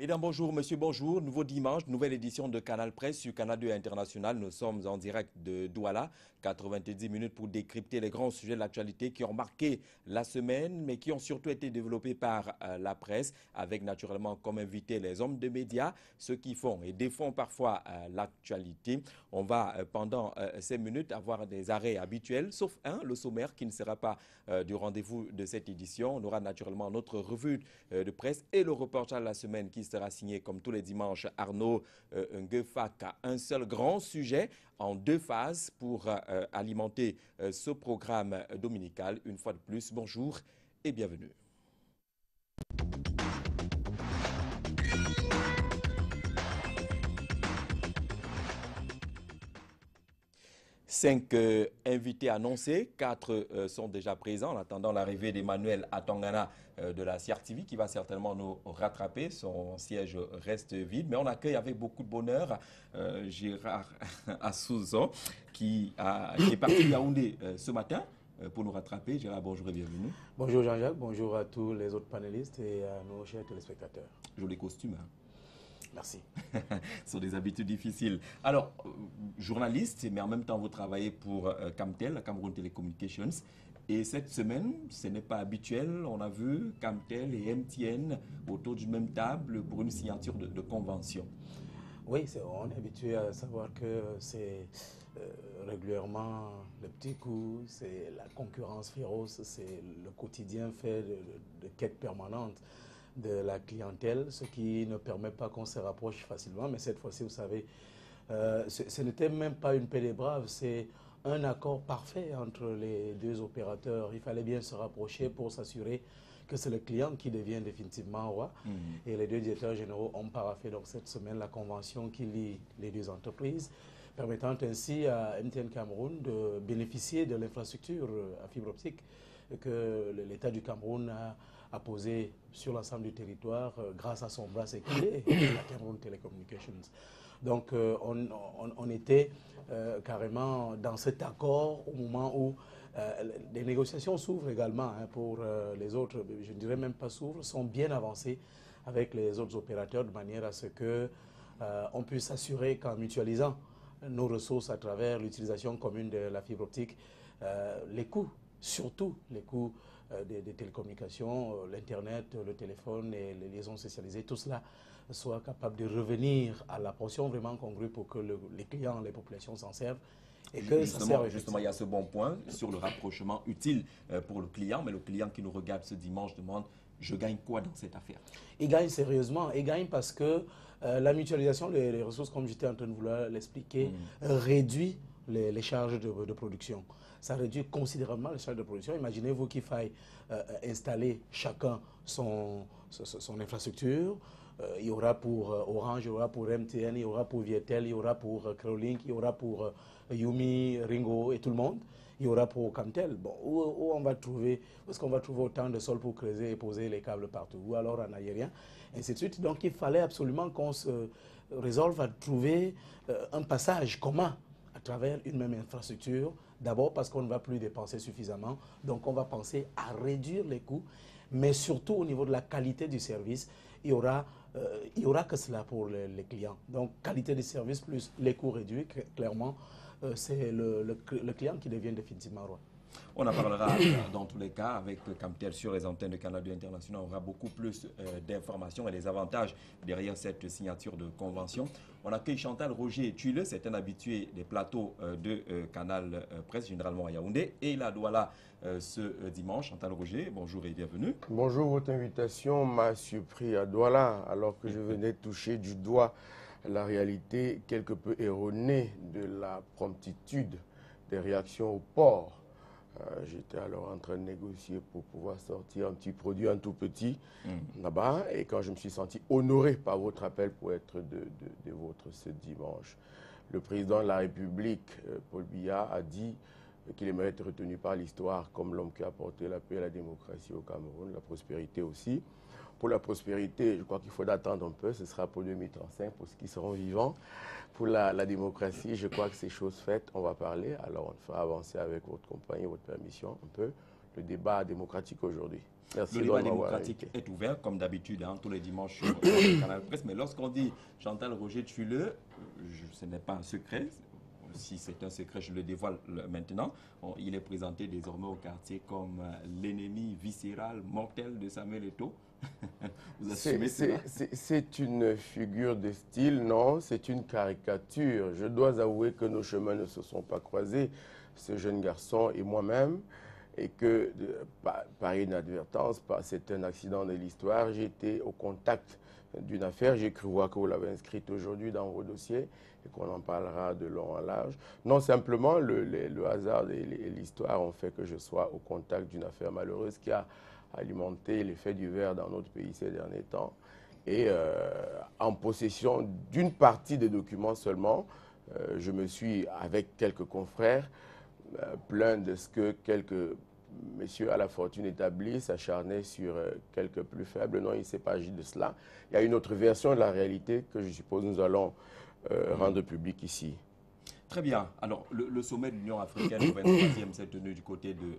Mesdames, bonjour, monsieur, bonjour. Nouveau dimanche, nouvelle édition de Canal Presse sur Canal 2 International. Nous sommes en direct de Douala. 90 minutes pour décrypter les grands sujets de l'actualité qui ont marqué la semaine, mais qui ont surtout été développés par la presse, avec naturellement comme invité les hommes de médias, ceux qui font et défendent parfois l'actualité. On va pendant ces minutes avoir des arrêts habituels, sauf un, le sommaire qui ne sera pas du rendez-vous de cette édition. On aura naturellement notre revue de presse et le reportage de la semaine qui sera signé comme tous les dimanches Arnaud Nguefak a un seul grand sujet en deux phases pour alimenter ce programme dominical. Une fois de plus, bonjour et bienvenue. Cinq invités annoncés, quatre sont déjà présents en attendant l'arrivée d'Emmanuel Atangana de la CRTV qui va certainement nous rattraper. Son siège reste vide, mais on accueille avec beaucoup de bonheur Gérard Assouzon qui est parti de Yaoundé ce matin pour nous rattraper. Gérard, bonjour et bienvenue. Bonjour Jean-Jacques, bonjour à tous les autres panélistes et à nos chers téléspectateurs. Joli costume, hein? Merci. Ce sont des habitudes difficiles. Alors, journaliste, mais en même temps, vous travaillez pour Camtel, la Cameroun Telecommunications. Et cette semaine, ce n'est pas habituel. On a vu Camtel et MTN autour d'une même table pour une signature de convention. Oui, on est habitué à savoir que c'est régulièrement le petit coup, c'est la concurrence féroce, c'est le quotidien fait de quête permanente de la clientèle, ce qui ne permet pas qu'on se rapproche facilement. Mais cette fois-ci, vous savez, ce n'était même pas une paix des braves, c'est un accord parfait entre les deux opérateurs. Il fallait bien se rapprocher pour s'assurer que c'est le client qui devient définitivement roi. Et les deux directeurs généraux ont paraphé donc cette semaine la convention qui lie les deux entreprises, permettant ainsi à MTN Cameroun de bénéficier de l'infrastructure à fibre optique que l'État du Cameroun a posé sur l'ensemble du territoire grâce à son bras sécurité, la Cameroun Telecommunications. Donc on était carrément dans cet accord au moment où des négociations s'ouvrent également pour les autres, je ne dirais même pas s'ouvrent, sont bien avancées avec les autres opérateurs de manière à ce que on puisse s'assurer qu'en mutualisant nos ressources à travers l'utilisation commune de la fibre optique, les coûts, surtout les coûts des télécommunications, l'Internet, le téléphone et les liaisons socialisées, tout cela soit capable de revenir à la portion vraiment congrue pour que les clients, les populations s'en servent. Et que justement, il y a ce bon point sur le rapprochement utile pour le client, mais le client qui nous regarde ce dimanche demande « je gagne quoi dans cette affaire ?» Il gagne sérieusement, il gagne parce que la mutualisation des ressources, comme j'étais en train de vous l'expliquer, réduit les charges de production. Ça réduit considérablement les charges de production. Imaginez-vous qu'il faille installer chacun son infrastructure. Il y aura pour Orange, il y aura pour MTN, il y aura pour Vietel, il y aura pour Crowlink, il y aura pour Yumi, Ringo et tout le monde. Il y aura pour Camtel. Bon, où on va trouver, où est-ce qu'on va trouver autant de sol pour creuser et poser les câbles partout? Ou alors en aérien, et ainsi de suite. Donc il fallait absolument qu'on se résolve à trouver un passage commun à travers une même infrastructure. D'abord parce qu'on ne va plus dépenser suffisamment, donc on va penser à réduire les coûts, mais surtout au niveau de la qualité du service, il y aura que cela pour les clients. Donc qualité du service plus les coûts réduits, clairement, c'est le client qui devient définitivement roi. On en parlera dans tous les cas avec Camtel sur les antennes de Canal 2 International. On aura beaucoup plus d'informations et des avantages derrière cette signature de convention. On accueille Chantal Roger Tuile, c'est un habitué des plateaux de Canal Presse, généralement à Yaoundé. Et il a Douala ce dimanche. Chantal Roger, bonjour et bienvenue. Bonjour, votre invitation m'a surpris à Douala alors que je venais toucher du doigt la réalité quelque peu erronée de la promptitude des réactions au port. J'étais alors en train de négocier pour pouvoir sortir un petit produit, un tout petit, là-bas. Et quand je me suis senti honoré par votre appel pour être de votre ce dimanche, le président de la République, Paul Biya, a dit qu'il aimerait être retenu par l'histoire comme l'homme qui a apporté la paix et la démocratie au Cameroun, la prospérité aussi. Pour la prospérité, je crois qu'il faut attendre un peu, ce sera pour 2035, pour ceux qui seront vivants. Pour la démocratie, je crois que c'est chose faite, on va parler. Alors on fera avancer avec votre compagnie, votre permission un peu le débat démocratique aujourd'hui. Merci le de débat m'avoir démocratique invité. est ouvert, comme d'habitude, hein, tous les dimanches sur Canal Presse. Mais lorsqu'on dit Chantal Roger Tchuleux, ce n'est pas un secret. Si c'est un secret, je le dévoile maintenant. Il est présenté désormais au quartier comme l'ennemi viscéral, mortel de Samuel Eto'o. Vous assumez cela? C'est une figure de style, non, c'est une caricature. Je dois avouer que nos chemins ne se sont pas croisés, ce jeune garçon et moi-même, et que par inadvertance, c'est un accident de l'histoire, j'ai été au contact d'une affaire. J'ai cru voir que vous l'avez inscrite aujourd'hui dans vos dossiers et qu'on en parlera de long en large. Non, simplement, le hasard et l'histoire ont fait que je sois au contact d'une affaire malheureuse qui a alimenté les faits divers dans notre pays ces derniers temps. Et en possession d'une partie des documents seulement, je me suis, avec quelques confrères, plaint de ce que quelques messieurs à la fortune établie s'acharnaient sur quelques plus faibles. Non, il ne s'est pas agi de cela. Il y a une autre version de la réalité que je suppose nous allons rendre publique ici. Très bien. Alors, le sommet de l'Union africaine, le 23e, s'est tenu du côté de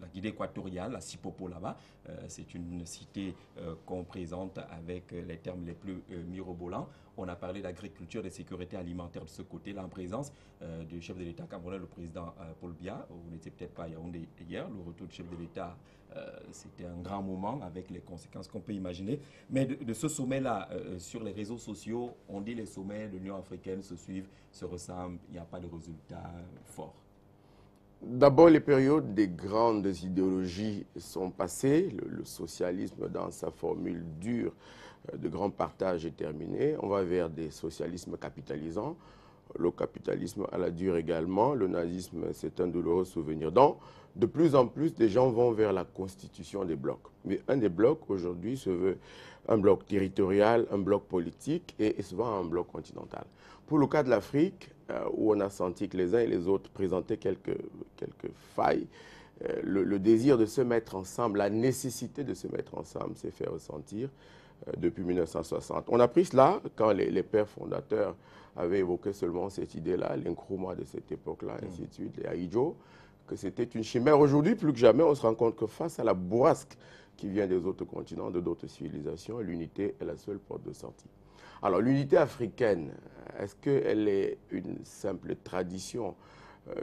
la Guinée équatoriale, à Sipopo là-bas. C'est une cité qu'on présente avec les termes les plus mirobolants. On a parlé d'agriculture et de sécurité alimentaire de ce côté-là, en présence du chef de l'État camerounais, le président Paul Biya. Vous n'étiez peut-être pas à Yaoundé hier. Le retour du chef de l'État, c'était un grand moment avec les conséquences qu'on peut imaginer. Mais de ce sommet-là, sur les réseaux sociaux, on dit les sommets de l'Union africaine se suivent, se ressemblent, il n'y a pas de résultats forts. D'abord, les périodes des grandes idéologies sont passées. Le socialisme, dans sa formule dure de grand partage, est terminé. On va vers des socialismes capitalisants. Le capitalisme à la dure également. Le nazisme, c'est un douloureux souvenir. Donc, de plus en plus, des gens vont vers la constitution des blocs. Mais un des blocs, aujourd'hui, se veut un bloc territorial, un bloc politique et souvent un bloc continental. Pour le cas de l'Afrique, où on a senti que les uns et les autres présentaient quelques failles, le désir de se mettre ensemble, la nécessité de se mettre ensemble s'est fait ressentir depuis 1960. On a pris cela quand les pères fondateurs avaient évoqué seulement cette idée-là, l'Nkrumah de cette époque-là, ainsi de suite, les Aïdjo, que c'était une chimère. Aujourd'hui, plus que jamais, on se rend compte que face à la bourrasque qui vient des autres continents, de d'autres civilisations, l'unité est la seule porte de sortie. Alors, l'unité africaine, est-ce qu'elle est une simple tradition?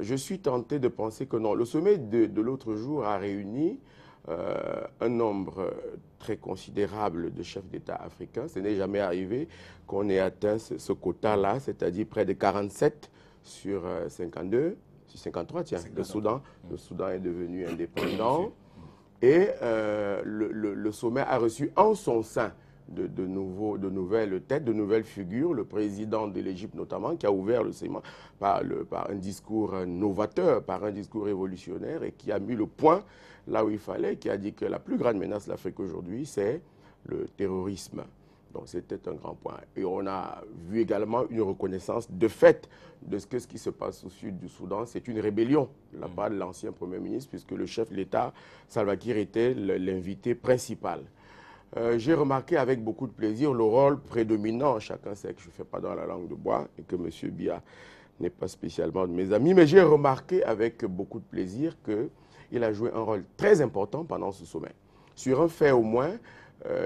Je suis tenté de penser que non. Le sommet de l'autre jour a réuni un nombre très considérable de chefs d'État africains. Ce n'est jamais arrivé qu'on ait atteint ce quota-là, c'est-à-dire près de 47 sur 52, sur 53, tiens, 53. Le Soudan est devenu indépendant. Et le sommet a reçu en son sein de nouvelles têtes, de nouvelles figures. Le président de l'Égypte notamment, qui a ouvert le séminaire par un discours novateur, par un discours révolutionnaire et qui a mis le point là où il fallait, qui a dit que la plus grande menace de l'Afrique aujourd'hui, c'est le terrorisme. Donc c'était un grand point. Et on a vu également une reconnaissance de fait de ce qui se passe au sud du Soudan. C'est une rébellion de la part de l'ancien Premier ministre, puisque le chef de l'État, Salva Kiir, était l'invité principal. J'ai remarqué avec beaucoup de plaisir le rôle prédominant, chacun sait que je ne fais pas dans la langue de bois et que M. Biya n'est pas spécialement de mes amis, mais j'ai remarqué avec beaucoup de plaisir qu'il a joué un rôle très important pendant ce sommet. Sur un fait au moins,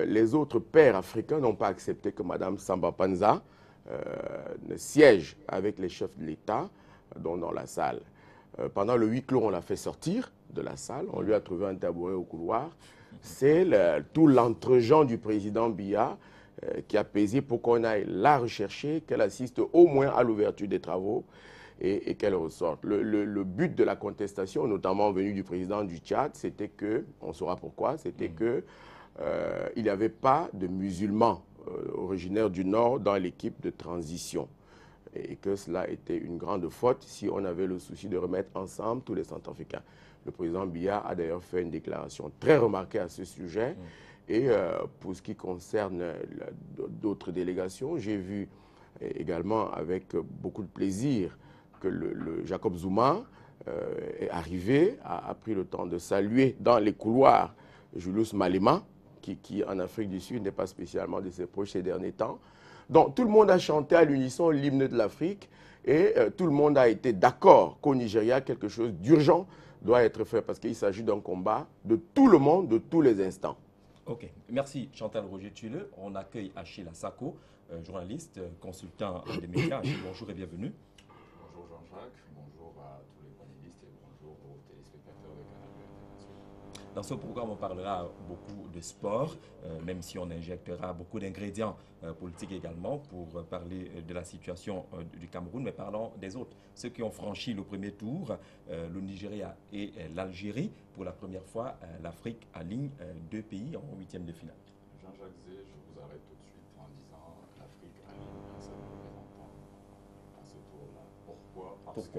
les autres pères africains n'ont pas accepté que Mme Samba Panza ne siège avec les chefs de l'État dans la salle. Pendant le huis clos, on l'a fait sortir de la salle, on lui a trouvé un tabouret au couloir. C'est tout l'entre-gens du président Biya qui a pesé pour qu'on aille la rechercher, qu'elle assiste au moins à l'ouverture des travaux et qu'elle ressorte. Le but de la contestation, notamment venu du président du Tchad, c'était que, on saura pourquoi, c'était que il n'y avait pas de musulmans originaires du Nord dans l'équipe de transition. Et que cela était une grande faute si on avait le souci de remettre ensemble tous les Centrafricains. Le président Biya a d'ailleurs fait une déclaration très remarquée à ce sujet. Et pour ce qui concerne d'autres délégations, j'ai vu également avec beaucoup de plaisir que le Jacob Zuma est arrivé, a pris le temps de saluer dans les couloirs Julius Malema, qui en Afrique du Sud n'est pas spécialement de ses proches ces derniers temps. Donc tout le monde a chanté à l'unisson l'hymne de l'Afrique et tout le monde a été d'accord qu'au Nigeria, quelque chose d'urgent doit être fait parce qu'il s'agit d'un combat de tout le monde, de tous les instants. Ok, merci Chantal Roger-Tuile. On accueille Achille Asako, journaliste, consultant des médias. Achille, bonjour et bienvenue. Bonjour Jean-Jacques, bonjour à tous les panélistes et bonjour aux téléspectateurs de Canal 2 International. Dans ce programme, on parlera beaucoup de sport, même si on injectera beaucoup d'ingrédients politiques également pour parler de la situation du Cameroun. Mais parlons des autres, ceux qui ont franchi le premier tour, le Nigeria et l'Algérie. Pour la première fois, l'Afrique aligne deux pays en huitième de finale. Jean-Jacques Zé, je vous arrête tout de suite en disant l'Afrique aligne un seul représentant à ce tour-là. Pourquoi? Parce que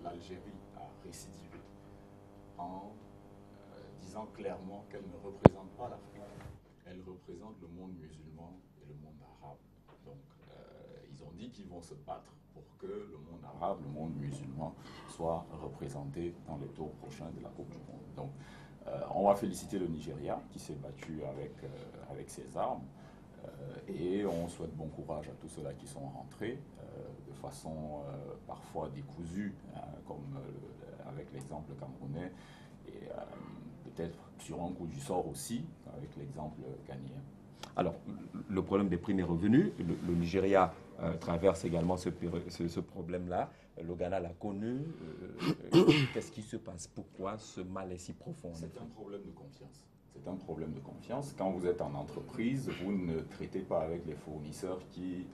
l'Algérie a récidivé en disant clairement qu'elle ne représente pas l'Afrique. Elle représente le monde musulman et le monde arabe. Donc, ils ont dit qu'ils vont se battre pour que le monde arabe, le monde musulman soit représenté dans les tours prochains de la Coupe du Monde. Donc, on va féliciter le Nigeria qui s'est battu avec ses armes et on souhaite bon courage à tous ceux-là qui sont rentrés de façon parfois décousue, hein, comme avec l'exemple camerounais et peut-être sur un coup du sort aussi avec l'exemple ghanéen. Alors, le problème des prix n'est revenu. Le Nigeria traverse également ce problème-là. Le Ghana l'a connu. Qu'est-ce qui se passe? Pourquoi ce mal est si profond? C'est un problème de confiance. C'est un problème de confiance. Quand vous êtes en entreprise, vous ne traitez pas avec les fournisseurs qui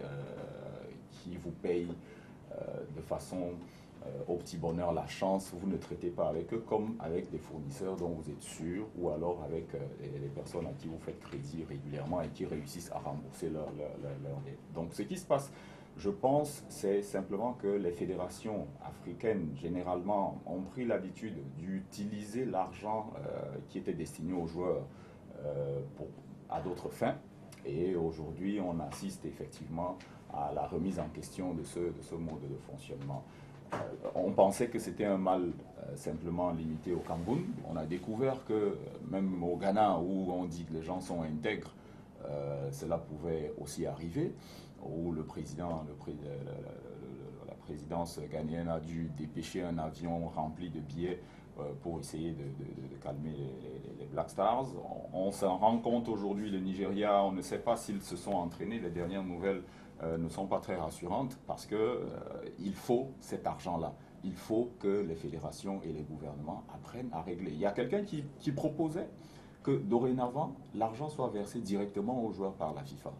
vous payent de façon au petit bonheur, la chance. Vous ne traitez pas avec eux comme avec des fournisseurs dont vous êtes sûr ou alors avec les personnes à qui vous faites crédit régulièrement et qui réussissent à rembourser leur dette. Donc ce qui se passe, je pense, c'est simplement que les fédérations africaines, généralement, ont pris l'habitude d'utiliser l'argent qui était destiné aux joueurs à d'autres fins. Et aujourd'hui, on assiste effectivement à la remise en question de ce mode de fonctionnement. On pensait que c'était un mal simplement limité au Cameroun. On a découvert que même au Ghana, où on dit que les gens sont intègres, cela pouvait aussi arriver, où la présidence ghanéenne a dû dépêcher un avion rempli de billets pour essayer de calmer les Black Stars. On s'en rend compte aujourd'hui, le Nigeria, on ne sait pas s'ils se sont entraînés. Les dernières nouvelles ne sont pas très rassurantes parce qu'il faut cet argent-là. Il faut que les fédérations et les gouvernements apprennent à régler. Il y a quelqu'un qui proposait que dorénavant, l'argent soit versé directement aux joueurs par la FIFA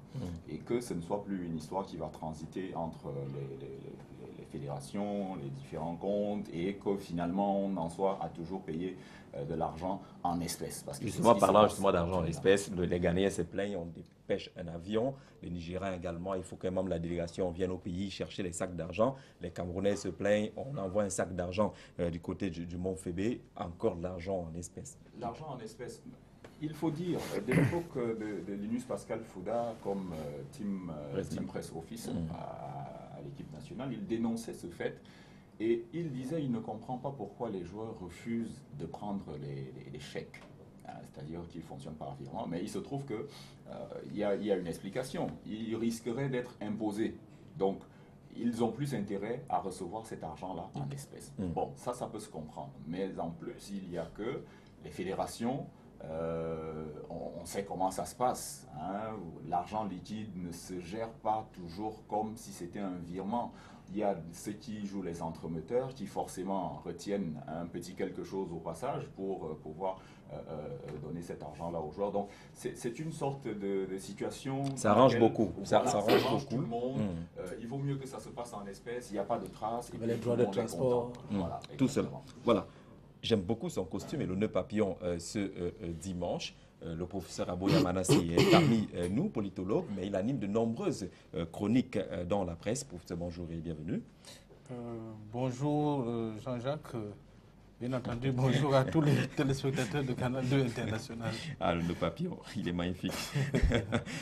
et que ce ne soit plus une histoire qui va transiter entre les fédérations, les différents comptes et que finalement on en soit à toujours payer de l'argent en espèces. Parce que justement, parlant justement d'argent en espèces, les Ghanéens se plaignent, on dépêche un avion, les Nigériens également, il faut que même la délégation vienne au pays chercher les sacs d'argent. Les Camerounais se plaignent, on envoie un sac d'argent du côté du Mont Fébé, encore de l'argent en espèces. L'argent en espèces. Il faut dire, de l'époque de Linus Pascal Fouda comme team press office à l'équipe nationale, il dénonçait ce fait et il disait qu'il ne comprend pas pourquoi les joueurs refusent de prendre les chèques. C'est-à-dire qu'ils fonctionnent par virement, mais il se trouve qu'il y a une explication. Ils risqueraient d'être imposés. Donc, ils ont plus intérêt à recevoir cet argent-là en espèces. Bon, ça peut se comprendre. Mais en plus, il y a que les fédérations, on sait comment ça se passe. Hein. L'argent liquide ne se gère pas toujours comme si c'était un virement. Il y a ceux qui jouent les entremetteurs qui forcément retiennent un petit quelque chose au passage pour pouvoir donner cet argent-là aux joueurs. Donc c'est une sorte de situation. Ça arrange beaucoup. Voilà, ça arrange beaucoup. Tout le monde. Il vaut mieux que ça se passe en espèces. Il n'y a pas de traces. Les droits de transport. Voilà, tout cela. Voilà. J'aime beaucoup son costume et le nœud papillon ce dimanche. Le professeur Aboya Manassi est parmi nous, politologue, mais il anime de nombreuses chroniques dans la presse. Professeur, bonjour et bienvenue. Bonjour Jean-Jacques. Bien entendu, bonjour à tous les téléspectateurs de Canal 2 International. Ah, le papillon, il est magnifique.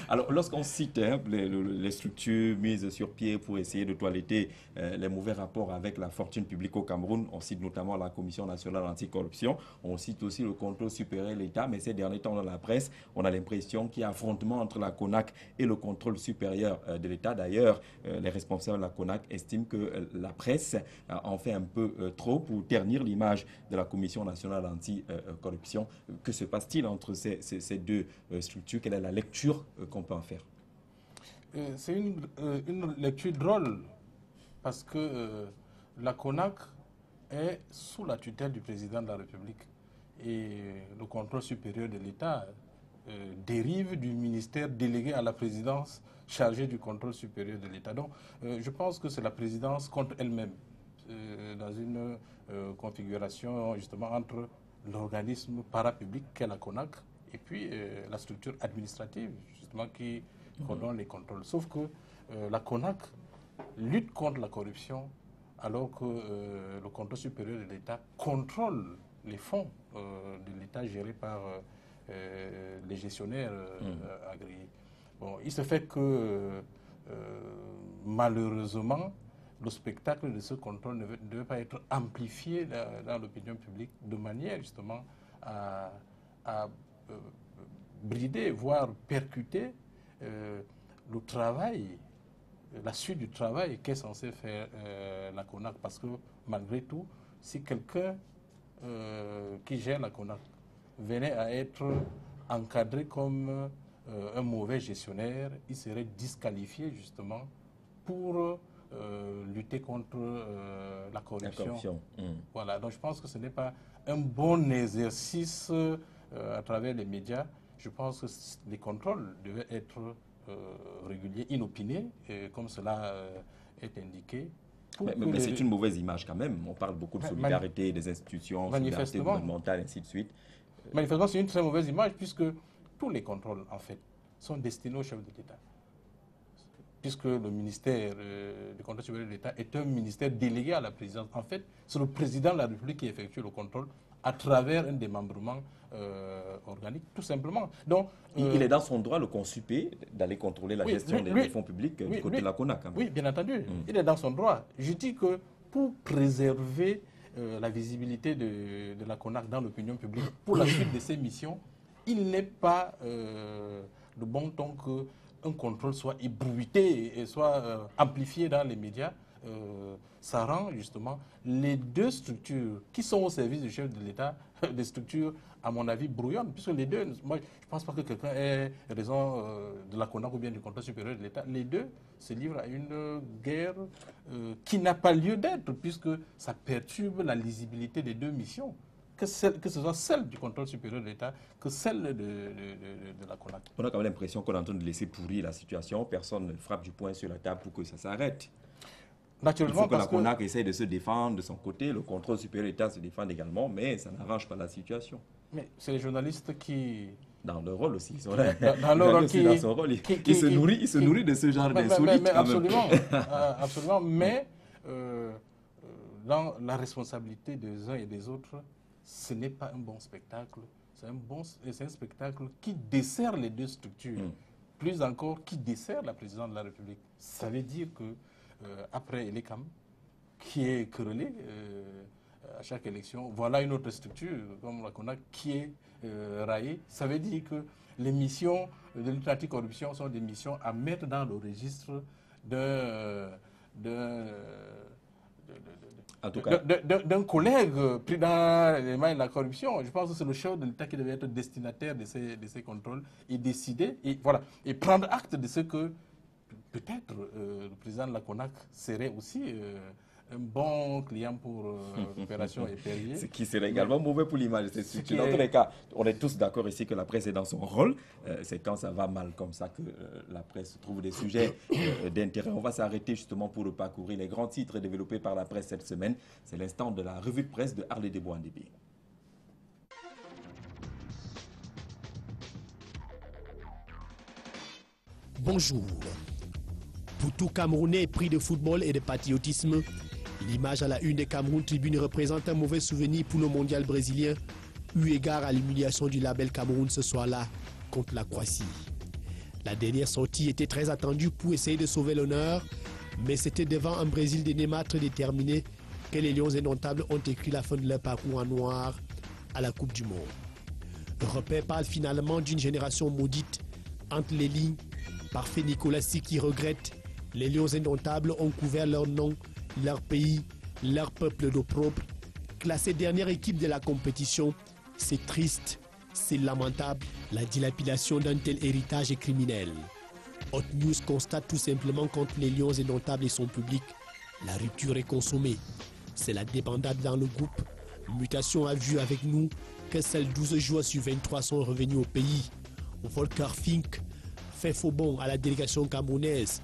Alors, lorsqu'on cite les structures mises sur pied pour essayer de toiletter les mauvais rapports avec la fortune publique au Cameroun, on cite notamment la Commission nationale anticorruption, on cite aussi le contrôle supérieur de l'État, mais ces derniers temps dans la presse, on a l'impression qu'il y a affrontement entre la CONAC et le contrôle supérieur de l'État. D'ailleurs, les responsables de la CONAC estiment que la presse en fait un peu trop pour ternir l'image de la Commission nationale anti-corruption. Que se passe-t-il entre ces deux structures? Quelle est la lecture qu'on peut en faire? C'est une lecture drôle parce que la CONAC est sous la tutelle du président de la République et le contrôle supérieur de l'État dérive du ministère délégué à la présidence chargé du contrôle supérieur de l'État. Donc, je pense que c'est la présidence contre elle-même, dans une configuration justement entre l'organisme parapublic qu'est la CONAC et puis la structure administrative justement qui coordonne les contrôles. Sauf que la CONAC lutte contre la corruption alors que le contrôle supérieur de l'État contrôle les fonds de l'État gérés par les gestionnaires agréés. Bon, il se fait que malheureusement, le spectacle de ce contrôle ne devait pas être amplifié dans l'opinion publique de manière justement à brider, voire percuter le travail, la suite du travail qu'est censé faire la CONAC. Parce que malgré tout, si quelqu'un qui gère la CONAC venait à être encadré comme un mauvais gestionnaire, il serait disqualifié justement pour lutter contre la corruption. Voilà, donc je pense que ce n'est pas un bon exercice à travers les médias. Je pense que les contrôles devaient être réguliers, inopinés, comme cela est indiqué. Mais c'est une mauvaise image quand même. On parle beaucoup de solidarité des institutions, solidarité gouvernementale, ainsi de suite. Manifestement, c'est une très mauvaise image puisque tous les contrôles, en fait, sont destinés au chef de l'État. Puisque le ministère du contrôle supérieur de l'État est un ministère délégué à la présidence. En fait, c'est le président de la République qui effectue le contrôle à travers un démembrement organique, tout simplement. Donc, il est dans son droit, le Consupé, d'aller contrôler la gestion des fonds publics du côté de la CONAC. Oui, bien entendu. Il est dans son droit. Je dis que pour préserver la visibilité de la CONAC dans l'opinion publique pour la suite de ses missions, il n'est pas de bon ton qu'un contrôle soit ébruité et soit amplifié dans les médias. Ça rend justement les deux structures qui sont au service du chef de l'État des structures, à mon avis, brouillonnes, puisque les deux, moi je ne pense pas que quelqu'un ait raison de la CONAC ou bien du contrôle supérieur de l'État. Les deux se livrent à une guerre qui n'a pas lieu d'être, puisque ça perturbe la lisibilité des deux missions, que ce soit celle du contrôle supérieur de l'État que celle de la CONAC. On a quand même l'impression qu'on est en train de laisser pourrir la situation, personne ne frappe du poing sur la table pour que ça s'arrête. Naturellement, il faut que la CONAC essaye de se défendre de son côté, le contrôle supérieur de l'État se défend également, mais ça n'arrange pas la situation. Mais c'est les journalistes qui... Dans leur rôle aussi, ils sont là. Dans leur rôle dans son rôle. Il se nourrit de ce genre d'insolites. Absolument, absolument. Mais dans la responsabilité des uns et des autres, ce n'est pas un bon spectacle. C'est un spectacle qui dessert les deux structures. Plus encore, qui dessert la présidente de la République. Ça veut dire que après l'ECAM, qui est querellé à chaque élection, voilà une autre structure comme la CONAC qui est raillée. Ça veut dire que les missions de lutte anti-corruption sont des missions à mettre dans le registre d'un collègue pris dans les mains de la corruption. Je pense que c'est le chef de l'État qui devait être destinataire de ces contrôles et décider et prendre acte de ce que peut-être le président de la CONAC serait aussi un bon client pour l'opération Épervier. Ce qui serait également mauvais pour l'image de cette structure. Dans tous les cas, on est tous d'accord ici que la presse est dans son rôle. C'est quand ça va mal comme ça que la presse trouve des sujets d'intérêt. On va s'arrêter justement pour parcourir les grands titres développés par la presse cette semaine. C'est l'instant de la revue de presse de Harley Deboandébé. Bonjour. Pour tout Camerounais pris de football et de patriotisme, l'image à la une des Cameroun Tribune représente un mauvais souvenir pour le mondial brésilien, eu égard à l'humiliation du label Cameroun ce soir-là contre la Croatie. La dernière sortie était très attendue pour essayer de sauver l'honneur, mais c'était devant un Brésil de Neymar très déterminé que les Lions indomptables ont écrit la fin de leur parcours en noir à la Coupe du Monde. Le repère parle finalement d'une génération maudite. Entre les lignes, parfait Nicolas qui regrette. Les Lions indomptables ont couvert leur nom, leur pays, leur peuple d'opprobre. classée dernière équipe de la compétition, c'est triste, c'est lamentable, la dilapidation d'un tel héritage est criminel. Hot News constate tout simplement contre les Lions indomptables et son public, la rupture est consommée. C'est la débandade dans le groupe. Mutation a vu avec nous que seuls 12 joueurs sur 23 sont revenus au pays. Volker Fink fait faux bond à la délégation camerounaise.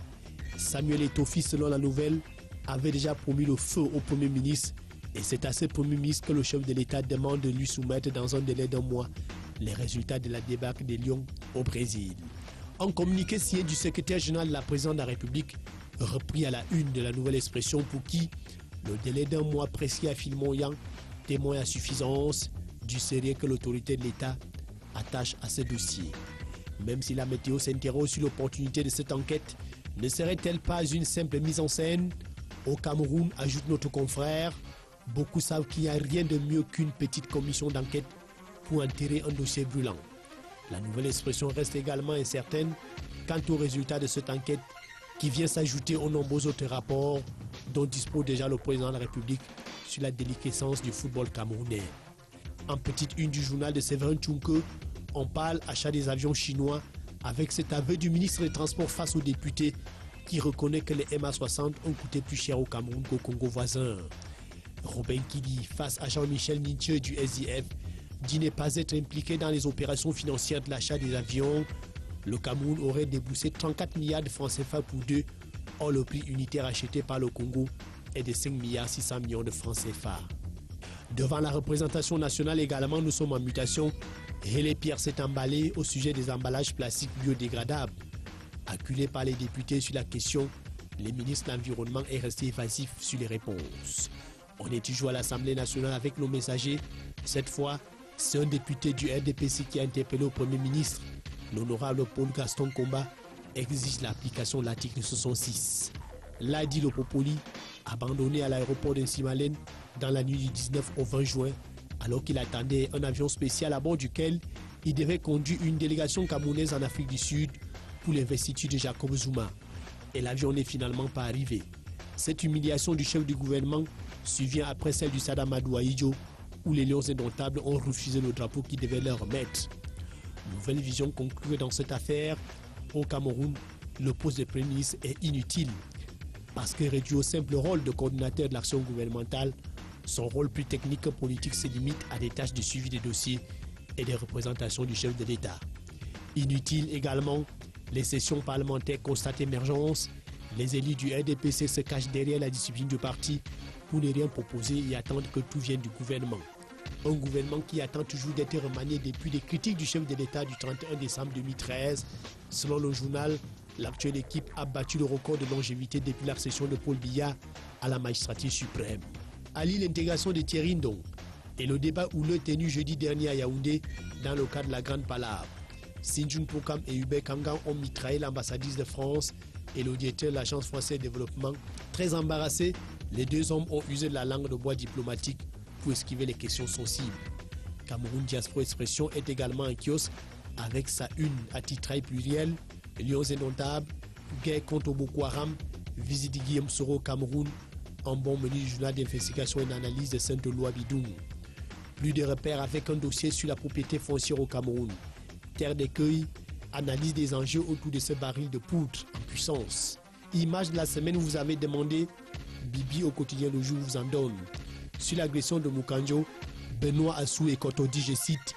Samuel Etofi, selon la nouvelle, avait déjà promis le feu au Premier ministre et c'est à ce Premier ministre que le chef de l'État demande de lui soumettre dans un délai d'1 mois les résultats de la débâcle des Lions au Brésil. Un communiqué signé du secrétaire général de la présidente de la République, repris à la une de la Nouvelle Expression pour qui le délai d'1 mois prescrit à Philemon Yang témoigne à suffisance du sérieux que l'autorité de l'État attache à ce dossier. Même si la météo s'interroge sur l'opportunité de cette enquête, ne serait-elle pas une simple mise en scène? Au Cameroun, ajoute notre confrère, beaucoup savent qu'il n'y a rien de mieux qu'une petite commission d'enquête pour enterrer un dossier brûlant. La Nouvelle Expression reste également incertaine quant aux résultats de cette enquête qui vient s'ajouter aux nombreux autres rapports dont dispose déjà le président de la République sur la déliquescence du football camerounais. En petite une du journal de Séverin Tchunke, on parle achat des avions chinois avec cet aveu du ministre des Transports face aux députés qui reconnaît que les MA60 ont coûté plus cher au Cameroun qu'au Congo voisin. Robin Kidi, face à Jean-Michel Nietzsche du SIF, dit ne pas être impliqué dans les opérations financières de l'achat des avions. Le Cameroun aurait déboursé 34 milliards de francs CFA pour deux, or le prix unitaire acheté par le Congo est de 5 milliards 600 millions de francs CFA. Devant la représentation nationale également, nous sommes en mutation. Hélé Pierre s'est emballé au sujet des emballages plastiques biodégradables. Acculé par les députés sur la question, le ministre de l'Environnement est resté évasif sur les réponses. On est toujours à l'Assemblée nationale avec nos messagers. Cette fois, c'est un député du RDPC qui a interpellé au Premier ministre. L'honorable Paul Gaston Komba exige l'application de l'article 66. L'a dit le Popoli, abandonné à l'aéroport de Simalène dans la nuit du 19 au 20 juin, alors qu'il attendait un avion spécial à bord duquel il devait conduire une délégation camerounaise en Afrique du Sud pour l'investiture de Jacob Zuma. Et l'avion n'est finalement pas arrivé. Cette humiliation du chef du gouvernement survient après celle du Sada Madou Ahidjo, où les Lions indomptables ont refusé le drapeau qui devait leur remettre. Nouvelle vision conclue dans cette affaire. Au Cameroun, le poste de Premier ministre est inutile parce que réduit au simple rôle de coordinateur de l'action gouvernementale, son rôle plus technique que politique se limite à des tâches de suivi des dossiers et des représentations du chef de l'État. Inutile également, les sessions parlementaires constatent émergence, les élus du RDPC se cachent derrière la discipline du parti pour ne rien proposer et attendre que tout vienne du gouvernement. Un gouvernement qui attend toujours d'être remanié depuis les critiques du chef de l'État du 31 décembre 2013. Selon le journal, l'actuelle équipe a battu le record de longévité depuis l'accession de Paul Biya à la magistrature suprême. Ali, l'intégration de Thierry Ndong et le débat houleux tenu jeudi dernier à Yaoundé dans le cadre de la Grande Palabre. Sinjun Pokam et Hubert Kangan ont mitraillé l'ambassadrice de France et le directeur de l'Agence française de développement. Très embarrassés, les deux hommes ont usé de la langue de bois diplomatique pour esquiver les questions sensibles. Cameroun Diaspora Expression est également en kiosque avec sa une à titrail pluriel, Lions indomptables, guerre contre Boko Haram, visite Guillaume Soro au Cameroun, un bon menu du journal d'investigation et d'analyse de Sainte-Loi Bidoum. Plus de repères avec un dossier sur la propriété foncière au Cameroun. Terre d'accueil, analyse des enjeux autour de ce baril de poudre en puissance. Image de la semaine, vous avez demandé, Bibi au quotidien Le Jour vous en donne. Sur l'agression de Mukanjo, Benoît Assou et Kotodi, je cite,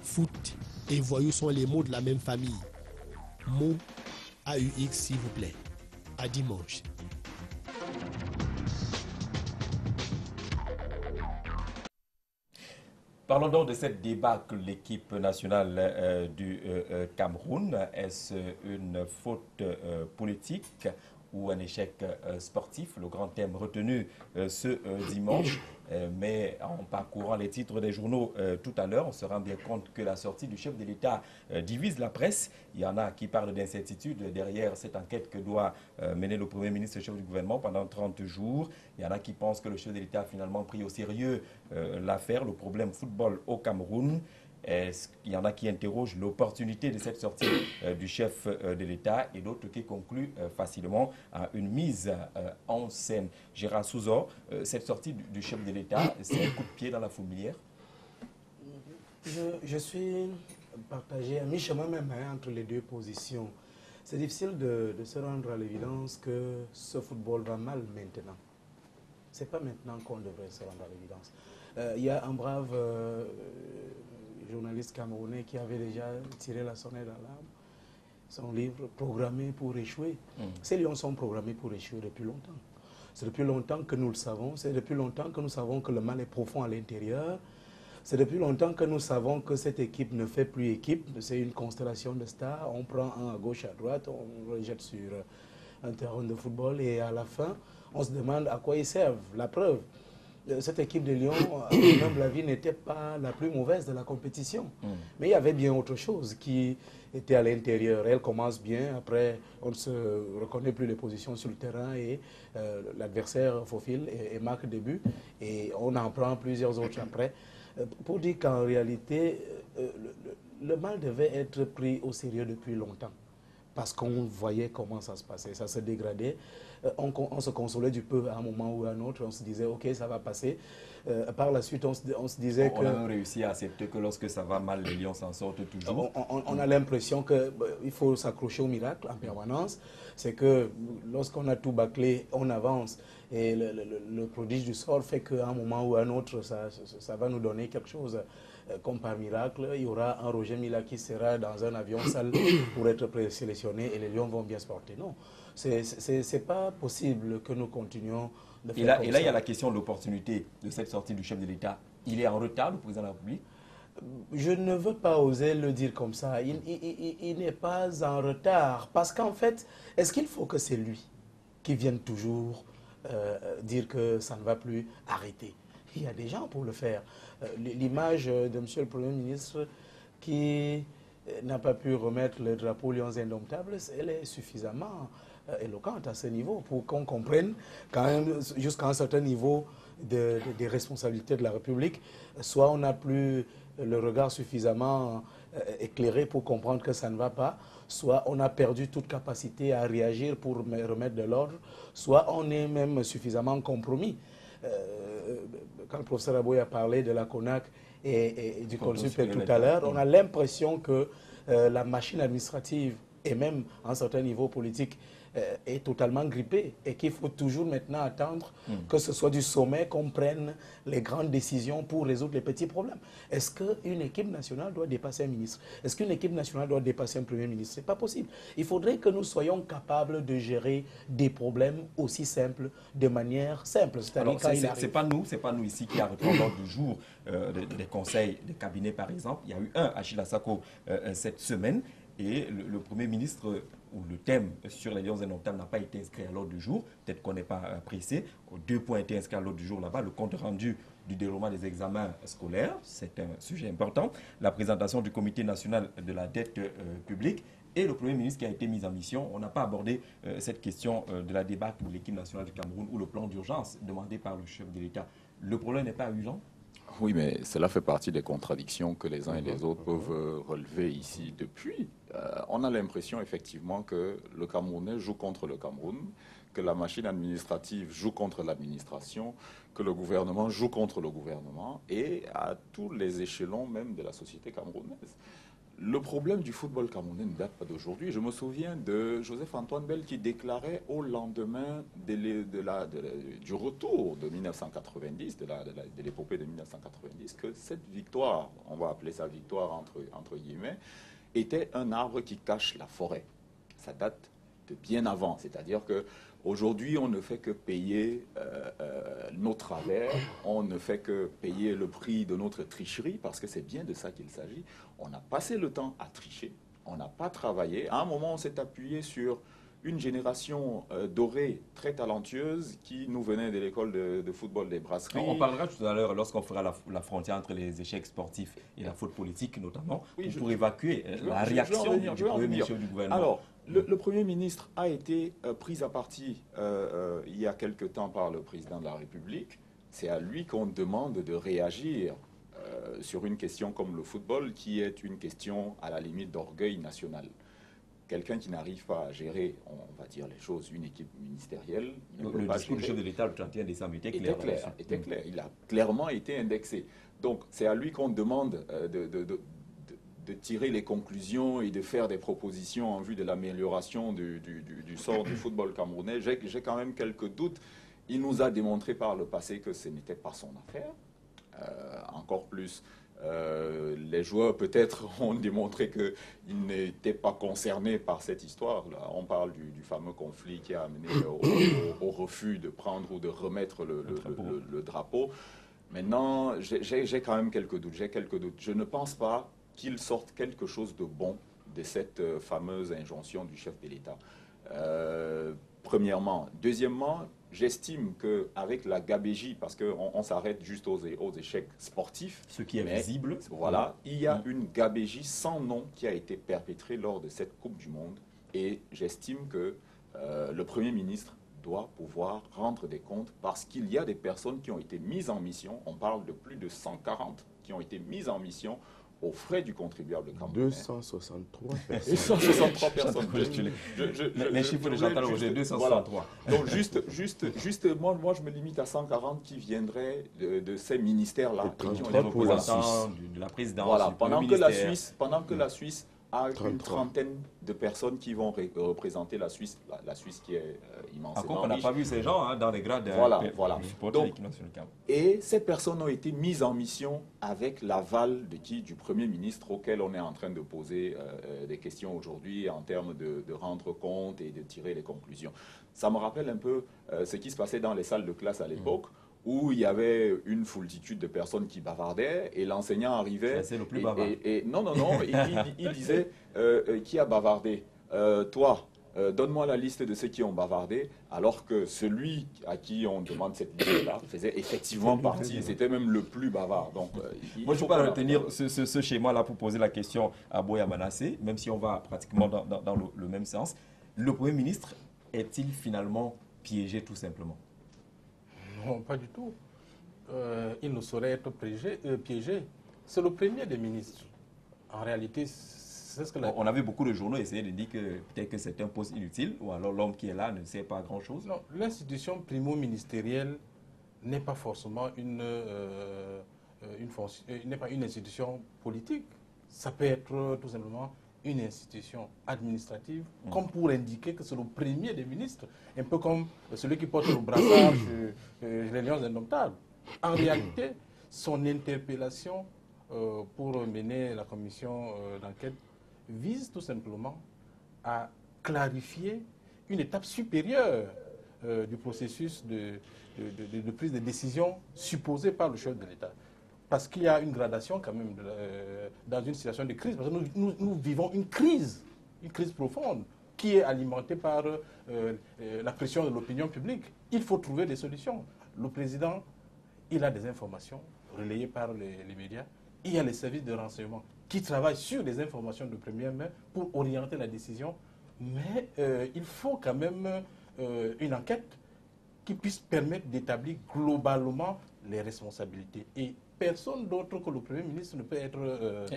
foot et voyous sont les mots de la même famille. Mots AUX s'il vous plaît. À dimanche. Parlons donc de cette débâcle de l'équipe nationale du Cameroun. Est-ce une faute politique ou un échec sportif? Le grand thème retenu ce dimanche. Mais en parcourant les titres des journaux tout à l'heure, on se rend bien compte que la sortie du chef de l'État divise la presse. Il y en a qui parlent d'incertitude derrière cette enquête que doit mener le Premier ministre et le chef du gouvernement pendant 30 jours. Il y en a qui pensent que le chef de l'État a finalement pris au sérieux l'affaire, le problème football au Cameroun. Il y en a qui interrogent l'opportunité de cette sortie du chef de l'État et d'autres qui concluent facilement à une mise en scène. Gérard Souzor, cette sortie du chef de l'État, c'est un coup de pied dans la fourmilière? Je suis partagé à mi-chemin même entre les deux positions. C'est difficile de se rendre à l'évidence que ce football va mal maintenant. Ce n'est pas maintenant qu'on devrait se rendre à l'évidence. Il y a un brave journaliste camerounais qui avait déjà tiré la sonnette d'alarme. Son livre « Programmé pour échouer ». Ces lions sont programmés pour échouer depuis longtemps. C'est depuis longtemps que nous le savons. C'est depuis longtemps que nous savons que le mal est profond à l'intérieur. C'est depuis longtemps que nous savons que cette équipe ne fait plus équipe. C'est une constellation de stars. On prend un à gauche, à droite, on le jette sur un terrain de football et à la fin, on se demande à quoi ils servent. La preuve, cette équipe de Lyon, même la vie n'était pas la plus mauvaise de la compétition. Mais il y avait bien autre chose qui était à l'intérieur. Elle commence bien, après on ne se reconnaît plus les positions sur le terrain et l'adversaire faufile et marque des buts. Et on en prend plusieurs autres après. Pour dire qu'en réalité, le mal devait être pris au sérieux depuis longtemps. Parce qu'on voyait comment ça se passait, ça se dégradait. On se consolait du peu à un moment ou à un autre, on se disait ok, ça va passer. Par la suite, on se disait que... On a réussi à accepter que lorsque ça va mal, les Lions s'en sortent toujours. On a l'impression qu'il faut s'accrocher au miracle en permanence. C'est que lorsqu'on a tout bâclé, on avance. Et le prodige du sort fait qu'à un moment ou à un autre, ça va nous donner quelque chose. Comme par miracle, il y aura un Roger Mila qui sera dans un avion sale pour être présélectionné et les Lions vont bien se porter. Non, c'est pas possible que nous continuions de faire comme ça. Et là, il y a la question de l'opportunité de cette sortie du chef de l'État. Il est en retard, le président de la République? Je ne veux pas oser le dire comme ça. Il n'est pas en retard. Parce qu'en fait, est-ce qu'il faut que c'est lui qui vienne toujours dire que ça ne va plus arrêter? Il y a des gens pour le faire. L'image de M. le Premier ministre qui n'a pas pu remettre le drapeau Lions Indomptables, elle est suffisamment éloquente à ce niveau pour qu'on comprenne quand même jusqu'à un certain niveau des responsabilités de la République. Soit on n'a plus le regard suffisamment éclairé pour comprendre que ça ne va pas, soit on a perdu toute capacité à réagir pour remettre de l'ordre, soit on est même suffisamment compromis. Quand le professeur Aboy a parlé de la CONAC et du CONSUP tout à l'heure, on a l'impression que la machine administrative et même à un certain niveau politique est totalement grippée et qu'il faut toujours maintenant attendre que ce soit du sommet qu'on prenne les grandes décisions pour résoudre les petits problèmes. Est-ce qu'une équipe nationale doit dépasser un ministre? Est-ce qu'une équipe nationale doit dépasser un premier ministre? Ce n'est pas possible. Il faudrait que nous soyons capables de gérer des problèmes aussi simples de manière simple. C'est pas nous ici qui arrêtons l'ordre du jour des conseils de cabinet, par exemple. Il y a eu un Achille Assako cette semaine et le Premier ministre où le thème sur les Lions Indomptables n'a pas été inscrit à l'ordre du jour, peut-être qu'on n'est pas pressé. 2 points étaient inscrits à l'ordre du jour là-bas, le compte rendu du déroulement des examens scolaires, c'est un sujet important, la présentation du comité national de la dette publique et le Premier ministre qui a été mis en mission. On n'a pas abordé cette question de la débâcle pour l'équipe nationale du Cameroun ou le plan d'urgence demandé par le chef de l'État. Le problème n'est pas urgent? Oui, mais cela fait partie des contradictions que les uns et les autres peuvent relever ici depuis. On a l'impression effectivement que le Camerounais joue contre le Cameroun, que la machine administrative joue contre l'administration, que le gouvernement joue contre le gouvernement et à tous les échelons même de la société camerounaise. Le problème du football camerounais ne date pas d'aujourd'hui. Je me souviens de Joseph-Antoine Bell qui déclarait au lendemain du retour de 1990, de l'épopée de 1990, que cette victoire, on va appeler ça victoire entre guillemets, était un arbre qui cache la forêt. Ça date de bien avant, c'est-à-dire que aujourd'hui, on ne fait que payer nos travers, on ne fait que payer le prix de notre tricherie, parce que c'est bien de ça qu'il s'agit. On a passé le temps à tricher, on n'a pas travaillé. À un moment, on s'est appuyé sur une génération dorée, très talentueuse, qui nous venait de l'école de football des Brasseries. On parlera tout à l'heure, lorsqu'on fera la frontière entre les échecs sportifs et la faute politique, notamment, oui, pour évacuer la réaction du Premier ministre du gouvernement. Alors, le Premier ministre a été pris à partie il y a quelque temps par le président de la République. C'est à lui qu'on demande de réagir sur une question comme le football, qui est une question à la limite d'orgueil national. Quelqu'un qui n'arrive pas à gérer, on va dire les choses, une équipe ministérielle, le discours du chef de l'État le 31 décembre était clair. Était clair. Il a clairement été indexé. Donc c'est à lui qu'on demande de tirer les conclusions et de faire des propositions en vue de l'amélioration du sort du football camerounais. J'ai quand même quelques doutes. Il nous a démontré par le passé que ce n'était pas son affaire. Encore plus, les joueurs peut-être ont démontré qu'ils n'étaient pas concernés par cette histoire. Là, on parle du fameux conflit qui a amené au refus de prendre ou de remettre le drapeau. Maintenant, j'ai quand même quelques doutes. Je ne pense pas qu'il sorte quelque chose de bon de cette fameuse injonction du chef de l'État. Premièrement. Deuxièmement, j'estime qu'avec la gabégie, parce qu'on s'arrête juste aux échecs sportifs. Ce qui est visible. Voilà, il y a une gabégie sans nom qui a été perpétrée lors de cette Coupe du Monde. Et j'estime que le Premier ministre doit pouvoir rendre des comptes parce qu'il y a des personnes qui ont été mises en mission. On parle de plus de 140 qui ont été mises en mission aux frais du contribuable camerounais. 263 personnes. 263 personnes. Les chiffres de Chantal Roger, 263. Voilà. Donc juste moi, je me limite à 140 qui viendraient de ces ministères-là. Et qui ont les représentants de la présidence. Voilà, pendant que la Suisse a 33. une trentaine de personnes qui vont représenter la Suisse qui est immensément on n'a pas vu ces gens dans les grades voilà. de l'équipe nationale. Et ces personnes ont été mises en mission avec l'aval du Premier ministre auquel on est en train de poser des questions aujourd'hui en termes de rendre compte et de tirer les conclusions. Ça me rappelle un peu ce qui se passait dans les salles de classe à l'époque, où il y avait une foultitude de personnes qui bavardaient et l'enseignant arrivait. C'est le plus bavard. Non, il disait qui a bavardé toi, donne-moi la liste de ceux qui ont bavardé, alors que celui à qui on demande cette liste-là faisait effectivement partie. C'était même le plus bavard. Donc, moi, je ne peux pas retenir ce schéma-là pour poser la question à Boya Manassé, même si on va pratiquement dans le même sens. Le Premier ministre est-il finalement piégé tout simplement? Non, pas du tout. Il ne saurait être piégé. C'est le premier des ministres. En réalité, c'est ce que on a vu beaucoup de journaux essayer de dire que peut-être que c'est un poste inutile, ou alors l'homme qui est là ne sait pas grand-chose. Non, l'institution primo-ministérielle n'est pas forcément n'est pas une institution politique. Ça peut être tout simplement une institution administrative, comme pour indiquer que c'est le premier des ministres, un peu comme celui qui porte le brassard sur les Lions indomptables. En réalité, son interpellation pour mener la commission d'enquête vise tout simplement à clarifier une étape supérieure du processus de prise de décision supposé par le chef de l'État. Parce qu'il y a une gradation quand même dans une situation de crise. Parce que nous vivons une crise profonde qui est alimentée par la pression de l'opinion publique. Il faut trouver des solutions. Le président, il a des informations relayées par les médias. Il y a les services de renseignement qui travaillent sur des informations de première main pour orienter la décision. Mais il faut quand même une enquête qui puisse permettre d'établir globalement les responsabilités. Et personne d'autre que le Premier ministre ne peut être...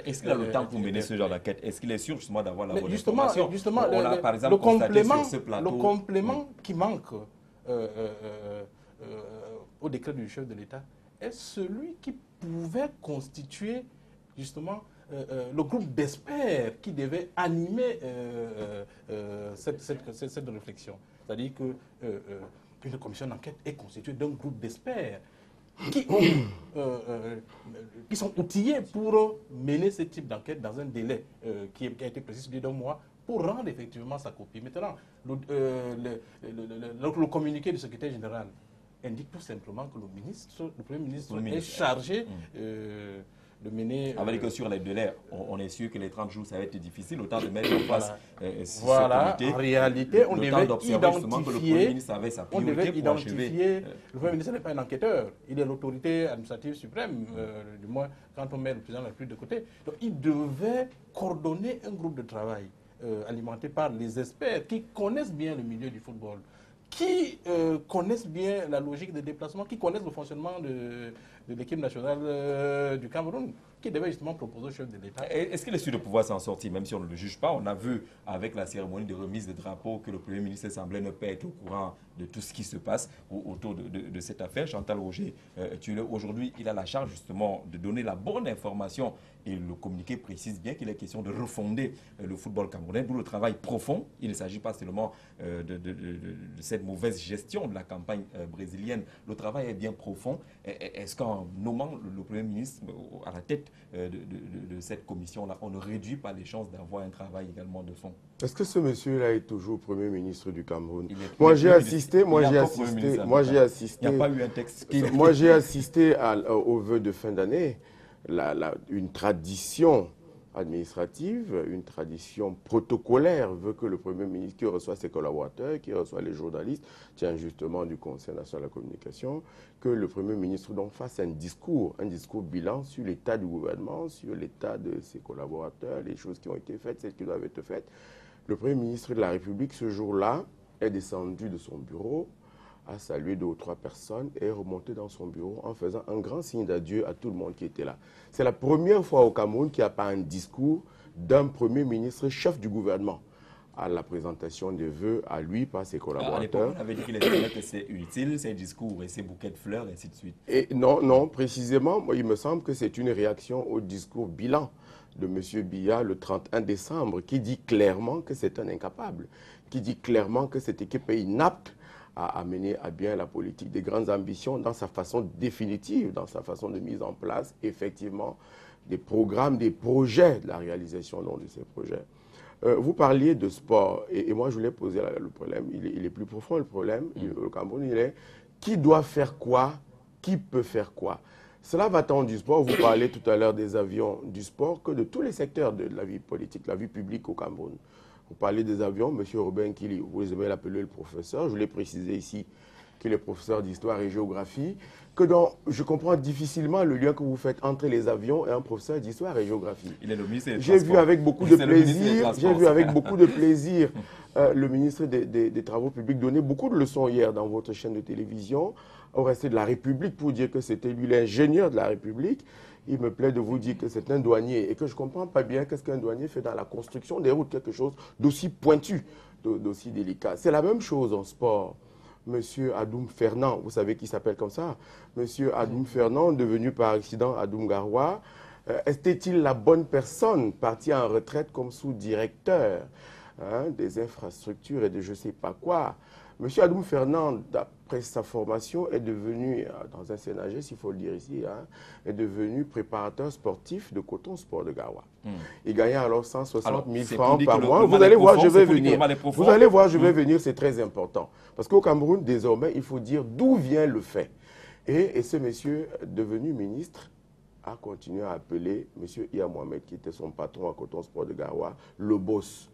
Est-ce qu'il a le temps pour mener ce genre d'enquête? Est-ce qu'il est sûr justement d'avoir la bonne justement, information? Justement, on a par exemple constaté sur ce plateau... Le complément qui manque au décret du chef de l'État est celui qui pouvait constituer justement le groupe d'experts qui devait animer cette réflexion. C'est-à-dire qu'une commission d'enquête est constituée d'un groupe d'experts qui sont outillés pour mener ce type d'enquête dans un délai qui a été précisé d'un mois pour rendre effectivement sa copie. Maintenant, le communiqué du secrétaire général indique tout simplement que le Premier ministre est chargé de mener... Avec que sur les délais, on est sûr que les 30 jours, ça va être difficile, autant de mettre en place ce comité. En réalité, on devait identifier... Le Premier ministre n'est pas un enquêteur, il est l'autorité administrative suprême, du moins quand on met le président de la République de côté. Donc il devait coordonner un groupe de travail alimenté par les experts qui connaissent bien le milieu du football, qui connaissent bien la logique des déplacements, qui connaissent le fonctionnement de l'équipe nationale du Cameroun, qui devait justement proposer au chef de l'État. Est-ce qu'il est sûr de pouvoir s'en sortir, même si on ne le juge pas? On a vu avec la cérémonie de remise de drapeaux que le Premier ministre semblait ne pas être au courant de tout ce qui se passe autour de cette affaire. Chantal Roger, aujourd'hui, il a la charge justement de donner la bonne information, et le communiqué précise bien qu'il est question de refonder le football camerounais, d'où le travail profond. Il ne s'agit pas seulement de cette mauvaise gestion de la campagne brésilienne. Le travail est bien profond. Est-ce qu'en nommant le Premier ministre à la tête de cette commission-là, on ne réduit pas les chances d'avoir un travail également de fond? Est-ce que ce monsieur-là est toujours Premier ministre du Cameroun? Moi, j'ai assisté. Il n'y a pas eu un texte. Moi, j'ai assisté au vœu de fin d'année. Une tradition administrative, une tradition protocolaire veut que le Premier ministre, qui reçoit ses collaborateurs, qui reçoit les journalistes, tient justement du Conseil national de la communication, que le Premier ministre donc fasse un discours bilan sur l'état du gouvernement, sur l'état de ses collaborateurs, les choses qui ont été faites, celles qui doivent être faites. Le Premier ministre de la République, ce jour-là, est descendu de son bureau, a salué 2 ou 3 personnes et est remonté dans son bureau en faisant un grand signe d'adieu à tout le monde qui était là. C'est la première fois au Cameroun qu'il n'y a pas un discours d'un Premier ministre chef du gouvernement à la présentation des vœux à lui par ses collaborateurs. À l'époque, on avait dit qu'il estimait que c'est utile, ces discours et ces bouquets de fleurs, et ainsi de suite. Et non, précisément, moi, il me semble que c'est une réaction au discours bilan de M. Biya le 31 décembre, qui dit clairement que c'est un incapable, qui dit clairement que cette équipe est inapte à mener à bien la politique des grandes ambitions dans sa façon définitive, dans sa façon de mise en place, effectivement, des programmes, des projets, de la réalisation de ces projets. Vous parliez de sport, et moi je voulais poser le problème, il est plus profond le problème, le Cameroun, il est qui doit faire quoi, qui peut faire quoi. Cela va tant du sport, vous parlez tout à l'heure des avions du sport, que de tous les secteurs de la vie politique, la vie publique au Cameroun. Vous parlez des avions, M. Robin Kili, vous aimez l'appeler le professeur. Je voulais préciser ici qu'il est professeur d'histoire et géographie, que je comprends difficilement le lien que vous faites entre les avions et un professeur d'histoire et géographie. Il est le ministre des J'ai vu avec beaucoup de plaisir, le ministre des Travaux publics donner beaucoup de leçons hier dans votre chaîne de télévision au reste de la République pour dire que c'était lui l'ingénieur de la République. Il me plaît de vous dire que c'est un douanier et que je ne comprends pas bien qu'est-ce qu'un douanier fait dans la construction des routes, quelque chose d'aussi pointu, d'aussi délicat. C'est la même chose en sport. Monsieur Adoum Fernand, vous savez qui s'appelle comme ça? Monsieur Adoum Fernand, devenu par accident Adoum Garoua, était-il la bonne personne, parti en retraite comme sous-directeur des infrastructures et de je ne sais pas quoi? Monsieur Adoum Fernand, d'après sa formation, est devenu, dans un CNAG, s'il faut le dire ici, est devenu préparateur sportif de Coton Sport de Garoua. Il gagnait alors 160 000 francs par mois. Vous allez voir, je vais venir. Vous allez voir, je vais venir, c'est très important. Parce qu'au Cameroun, désormais, il faut dire d'où vient le fait. Et ce monsieur, devenu ministre, a continué à appeler monsieur Iya Mohamed, qui était son patron à Coton Sport de Garoua, le boss.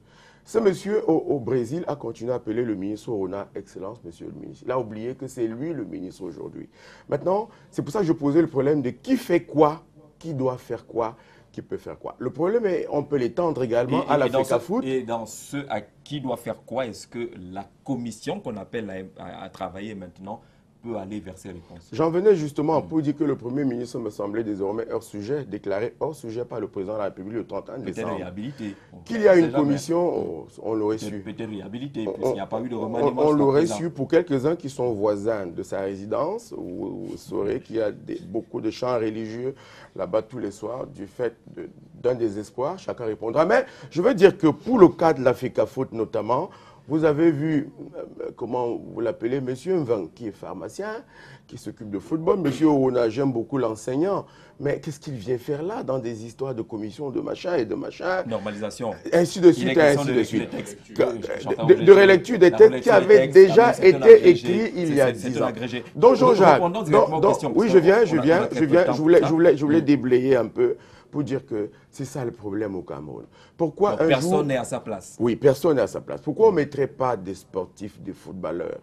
Ce monsieur au Brésil a continué à appeler le ministre Rona, Excellence, monsieur le ministre. Il a oublié que c'est lui le ministre aujourd'hui. Maintenant, c'est pour ça que je posais le problème de qui fait quoi, qui doit faire quoi, qui peut faire quoi. Le problème est, on peut l'étendre également à la FECAFOOT. Et dans ce à qui doit faire quoi, est-ce que la commission qu'on appelle à travailler maintenant peut aller vers ces réponses? J'en venais justement pour dire que le Premier ministre me semblait désormais hors sujet, déclaré hors sujet par le président de la République le 31 décembre. Peut-être réhabilité. Qu'il y a une commission, on l'aurait su. Peut-être réhabilité, puisqu'il n'y a pas eu de remaniement. On l'aurait su pour quelques-uns qui sont voisins de sa résidence. Vous saurez qu'il y a beaucoup de chants religieux là-bas tous les soirs du fait d'un désespoir. Chacun répondra. Mais je veux dire que pour le cas de la FECAFOOT notamment, vous avez vu, comment vous l'appelez, M. Mvang, qui est pharmacien, qui s'occupe de football. M. Ouna, j'aime beaucoup l'enseignant. Mais qu'est-ce qu'il vient faire là, dans des histoires de commission, de machin et de machin? Normalisation. Ainsi de suite, ainsi de suite. De rélecture des textes qui avaient déjà été écrits il y a 10 ans. Donc, Jean-Jacques, oui, je voulais déblayer un peu pour dire que c'est ça le problème au Cameroun. Pourquoi personne n'est à sa place. Oui, personne n'est à sa place. Pourquoi on ne mettrait pas des sportifs, des footballeurs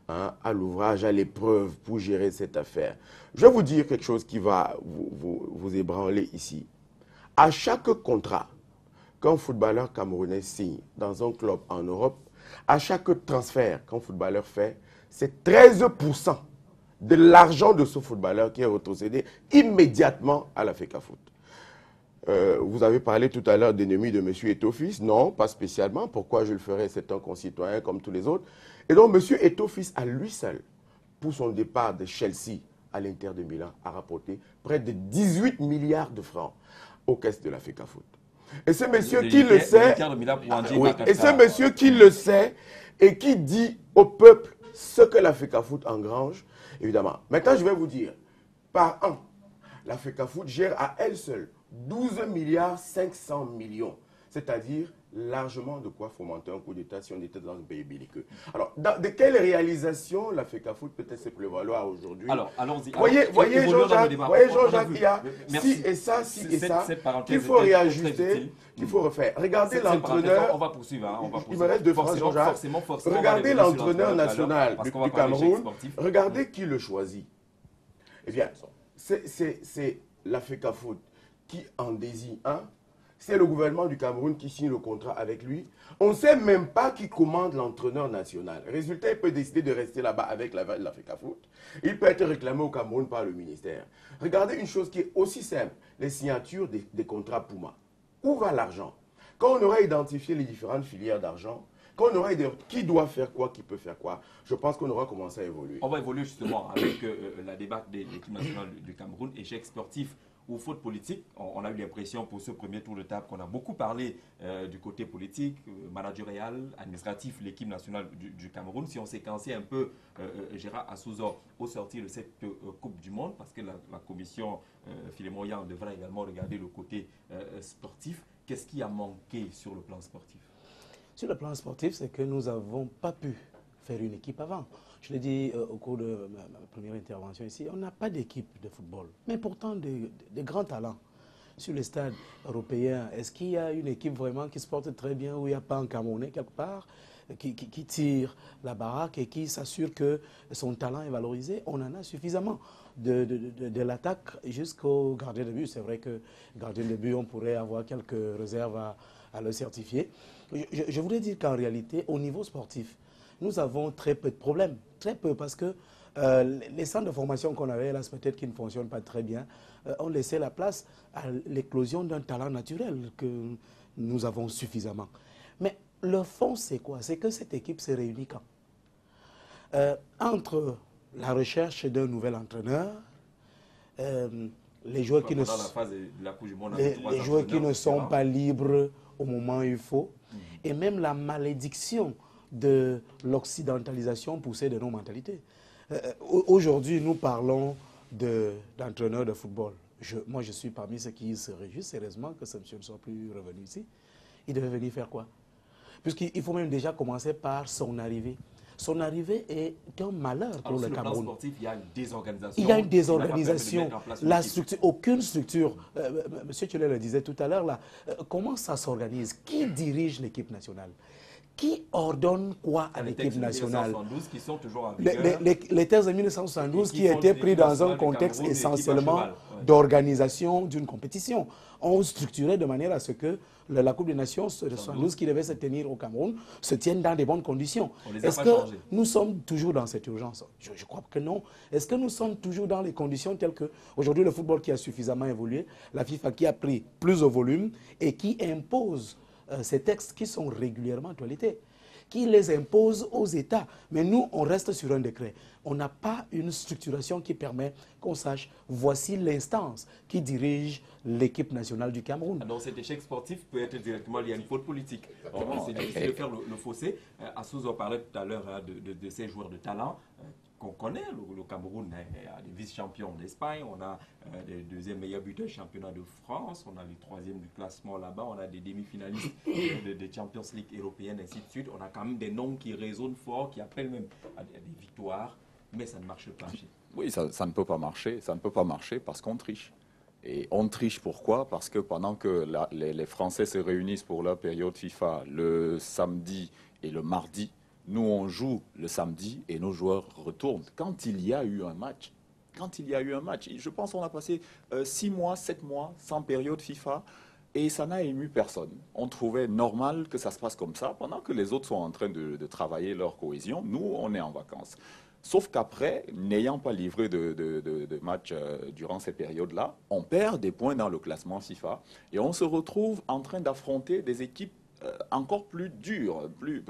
à l'ouvrage, à l'épreuve pour gérer cette affaire? Je vais vous dire quelque chose qui va vous ébranler ici. À chaque contrat qu'un footballeur camerounais signe dans un club en Europe, à chaque transfert qu'un footballeur fait, c'est 13% de l'argent de ce footballeur qui est retrocédé immédiatement à la FECAFOOT. Vous avez parlé tout à l'heure d'ennemis de M. Eto'o-Fils. Non, pas spécialement. Pourquoi je le ferais? C'est un concitoyen comme tous les autres. Et donc, M. Eto'o-Fils, à lui seul, pour son départ de Chelsea à l'Inter de Milan, a rapporté près de 18 milliards de francs aux caisses de la FECAFOOT. Et ce monsieur qui le sait, et ce monsieur qui le sait et qui dit au peuple ce que la FECAFOOT engrange, évidemment. Maintenant, je vais vous dire, par an, la FECAFOOT gère à elle seule 12 milliards 500 millions, c'est-à-dire largement de quoi fomenter un coup d'État si on était dans un pays belliqueux. Alors, de quelle réalisation la FECAFOOT peut-être se prévaloir aujourd'hui? Alors, allons-y. Voyez Jean-Jacques, il y a si et ça, qu'il faut réajuster, qu'il faut refaire. Regardez l'entraîneur. On va poursuivre. Il me reste 2 phrases, Jean-Jacques. Regardez l'entraîneur national du Cameroun. Regardez qui le choisit. Eh bien, c'est la FECAFOOT qui en désigne un. C'est le gouvernement du Cameroun qui signe le contrat avec lui. On ne sait même pas qui commande l'entraîneur national. Résultat, il peut décider de rester là-bas avec la FECAFOOT. Il peut être réclamé au Cameroun par le ministère. Regardez une chose qui est aussi simple, les signatures des contrats Puma. Où va l'argent? Quand on aura identifié les différentes filières d'argent, quand on aura identifié qui doit faire quoi, qui peut faire quoi, je pense qu'on aura commencé à évoluer. On va évoluer justement avec la débat de l'équipe nationale du Cameroun, échec sportif ou faute politique. On a eu l'impression pour ce premier tour de table qu'on a beaucoup parlé du côté politique, managérial, administratif, l'équipe nationale du Cameroun. Si on séquençait un peu Gérard Assouzor au sortir de cette Coupe du Monde, parce que la commission Philémon Yang devra également regarder le côté sportif, qu'est-ce qui a manqué sur le plan sportif? Sur le plan sportif, c'est que nous n'avons pas pu faire une équipe avant. Je l'ai dit au cours de ma première intervention ici, on n'a pas d'équipe de football, mais pourtant de grands talents. Sur les stades européens, est-ce qu'il y a une équipe vraiment qui se porte très bien, où il n'y a pas un Camerounais quelque part, qui tire la baraque et qui s'assure que son talent est valorisé? On en a suffisamment. De l'attaque jusqu'au gardien de but. C'est vrai que gardien de but, on pourrait avoir quelques réserves à le certifier. Je voudrais dire qu'en réalité, au niveau sportif, nous avons très peu de problèmes. Très peu, parce que les centres de formation qu'on avait là, peut-être qui ne fonctionnent pas très bien, ont laissé la place à l'éclosion d'un talent naturel que nous avons suffisamment. Mais le fond, c'est quoi? C'est que cette équipe s'est réunie quand? Entre la recherche d'un nouvel entraîneur, les joueurs qui ne sont pas libres au moment où il faut, et même la malédiction de l'occidentalisation poussée de nos mentalités. Aujourd'hui, nous parlons d'entraîneurs de football. Moi, je suis parmi ceux qui se réjouissent sérieusement que ce monsieur ne soit plus revenu ici. Il devait venir faire quoi? Puisqu'il faut même déjà commencer par son arrivée. Son arrivée est un malheur pour le Cameroun. Sur le plan sportif, il y a une désorganisation. Il y a une désorganisation. La structure, aucune structure. Monsieur Tchulé le disait tout à l'heure, là. Comment ça s'organise? Qui dirige l'équipe nationale? Qui ordonne quoi à l'équipe nationale? Qui sont toujours en les thèses de 1972 qui étaient prises dans un contexte essentiellement d'organisation d'une compétition, ont structuré de manière à ce que la Coupe des Nations 72 qui devait se tenir au Cameroun se tienne dans des bonnes conditions. Est-ce que nous sommes toujours dans cette urgence? Je crois que non. Est-ce que nous sommes toujours dans les conditions telles que aujourd'hui le football qui a suffisamment évolué, la FIFA qui a pris plus au volume et qui impose ces textes qui sont régulièrement actualités, qui les imposent aux États. Mais nous, on reste sur un décret. On n'a pas une structuration qui permet qu'on sache, voici l'instance qui dirige l'équipe nationale du Cameroun. Donc cet échec sportif peut être directement lié à une faute politique. C'est difficile de faire le fossé. Assouzo parlait tout à l'heure de ces joueurs de talent qu'on connaît. Le Cameroun a des vice-champions d'Espagne, on a des deuxièmes meilleurs buteurs championnat de France, on a les troisièmes du classement là-bas, on a des demi-finalistes des Champions League européennes, ainsi de suite. On a quand même des noms qui résonnent fort, qui appellent même à des victoires, mais ça ne marche pas. Oui, ça ne peut pas marcher. Ça ne peut pas marcher parce qu'on triche. Et on triche pourquoi? Parce que pendant que les Français se réunissent pour leur période FIFA le samedi et le mardi, nous, on joue le samedi et nos joueurs retournent. Quand il y a eu un match, je pense qu'on a passé 6 mois, 7 mois sans période FIFA et ça n'a ému personne. On trouvait normal que ça se passe comme ça pendant que les autres sont en train de travailler leur cohésion. Nous, on est en vacances. Sauf qu'après, n'ayant pas livré de match durant ces périodes-là, on perd des points dans le classement FIFA et on se retrouve en train d'affronter des équipes encore plus dures, plus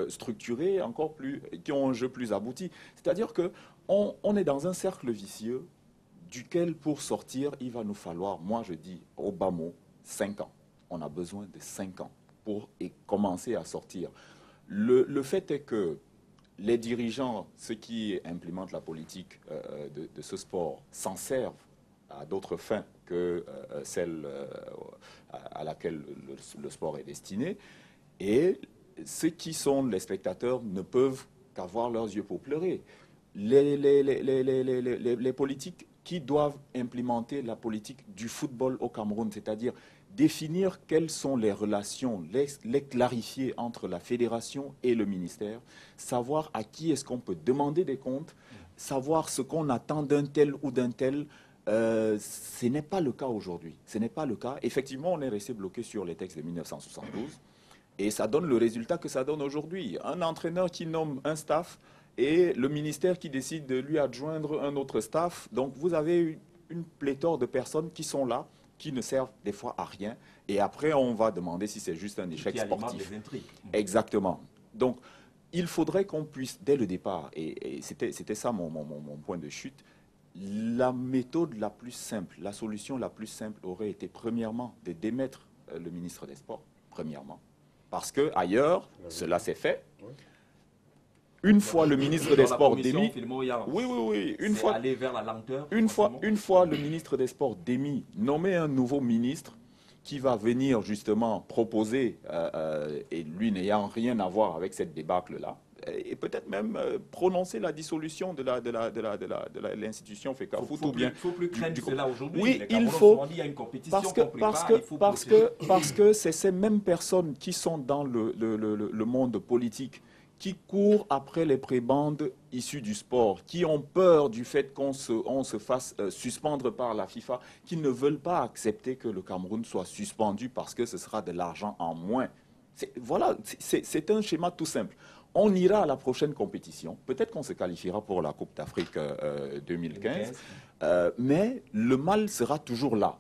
structurées, qui ont un jeu plus abouti. C'est-à-dire qu'on est dans un cercle vicieux duquel, pour sortir, il va nous falloir, moi je dis au bas mot, 5 ans. On a besoin de 5 ans pour commencer à sortir. Le fait est que les dirigeants, ceux qui implémentent la politique de ce sport, s'en servent à d'autres fins que celle à laquelle le sport est destiné. Et ceux qui sont les spectateurs ne peuvent qu'avoir leurs yeux pour pleurer. Les politiques qui doivent implémenter la politique du football au Cameroun, c'est-à-dire définir quelles sont les relations, les clarifier entre la fédération et le ministère, savoir à qui est-ce qu'on peut demander des comptes, savoir ce qu'on attend d'un tel ou d'un tel. Ce n'est pas le cas aujourd'hui. Ce n'est pas le cas. Effectivement, on est resté bloqué sur les textes de 1972 et ça donne le résultat que ça donne aujourd'hui. Un entraîneur qui nomme un staff et le ministère qui décide de lui adjoindre un autre staff. Donc vous avez une pléthore de personnes qui sont là, qui ne servent des fois à rien. Et après, on va demander si c'est juste un échec sportif. Exactement. Donc, il faudrait qu'on puisse, dès le départ, et c'était ça mon point de chute, la méthode la plus simple, la solution la plus simple aurait été, premièrement, de démettre le ministre des Sports, premièrement. Parce qu'ailleurs, cela s'est fait. Une fois le ministre des Sports démis, une fois le ministre des Sports démis, nommer un nouveau ministre qui va venir justement proposer, et lui n'ayant rien à voir avec cette débâcle-là, et peut-être même prononcer la dissolution de l'institution FECAFOOT. Il faut plus craindre cela aujourd'hui. Oui, il faut, parce que c'est ces mêmes personnes qui sont dans le monde politique, qui courent après les prébendes issues du sport, qui ont peur du fait qu'on se fasse suspendre par la FIFA, qui ne veulent pas accepter que le Cameroun soit suspendu parce que ce sera de l'argent en moins. Voilà, c'est un schéma tout simple. On ira à la prochaine compétition. Peut-être qu'on se qualifiera pour la Coupe d'Afrique 2015. Mais le mal sera toujours là.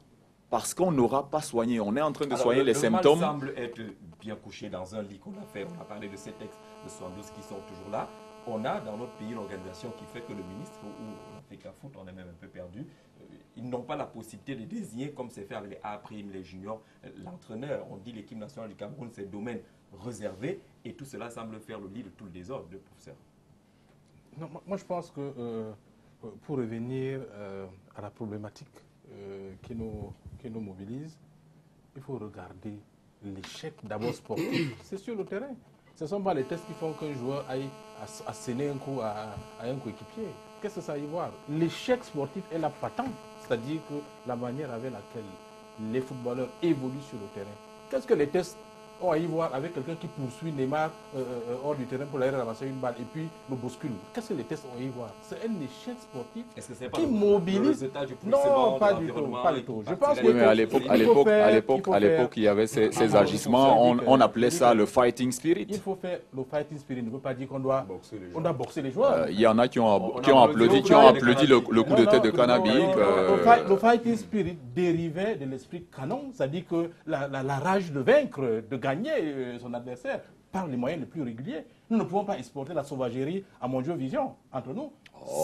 Parce qu'on n'aura pas soigné. On est en train de soigner les symptômes. Le mal semble être bien couché dans un lit qu'on a fait. On a parlé de ces textes de 72 qui sont toujours là. On a dans notre pays une organisation qui fait que le ministre ou la FECAFOOT, on est même un peu perdu, ils n'ont pas la possibilité de désigner, comme c'est fait avec les A', les juniors, l'entraîneur. On dit l'équipe nationale du Cameroun, c'est domaine réservé, et tout cela semble faire le lit de tout le désordre, le professeur. Non, moi, je pense que pour revenir à la problématique qui nous mobilise, il faut regarder l'échec d'abord sportif. C'est sur le terrain. Ce ne sont pas les tests qui font qu'un joueur aille asséner un coup à un coéquipier. Qu'est-ce que ça va y voir? L'échec sportif est là patent. C'est-à-dire que la manière avec laquelle les footballeurs évoluent sur le terrain. Qu'est-ce que les tests ont à y voir avec quelqu'un qui poursuit Neymar hors du terrain pour aller ramasser une balle et puis le bouscule? Qu'est-ce que les tests ont à y voir? C'est un échec sportif qui mobilise. Non, pas du tout. Pas du tout. Je pense que à l'époque, il y avait ces agissements. On appelait ça le fighting spirit. Il faut faire le fighting spirit. Ne veut pas dire qu'on doit boxer les joueurs. Il y en a qui ont applaudi le coup de tête de Canabic. Le fighting spirit dérivait de l'esprit canon, c'est-à-dire que la rage de vaincre, de gagner son adversaire par les moyens les plus réguliers. Nous ne pouvons pas exporter la sauvagerie à Mondiovision entre nous.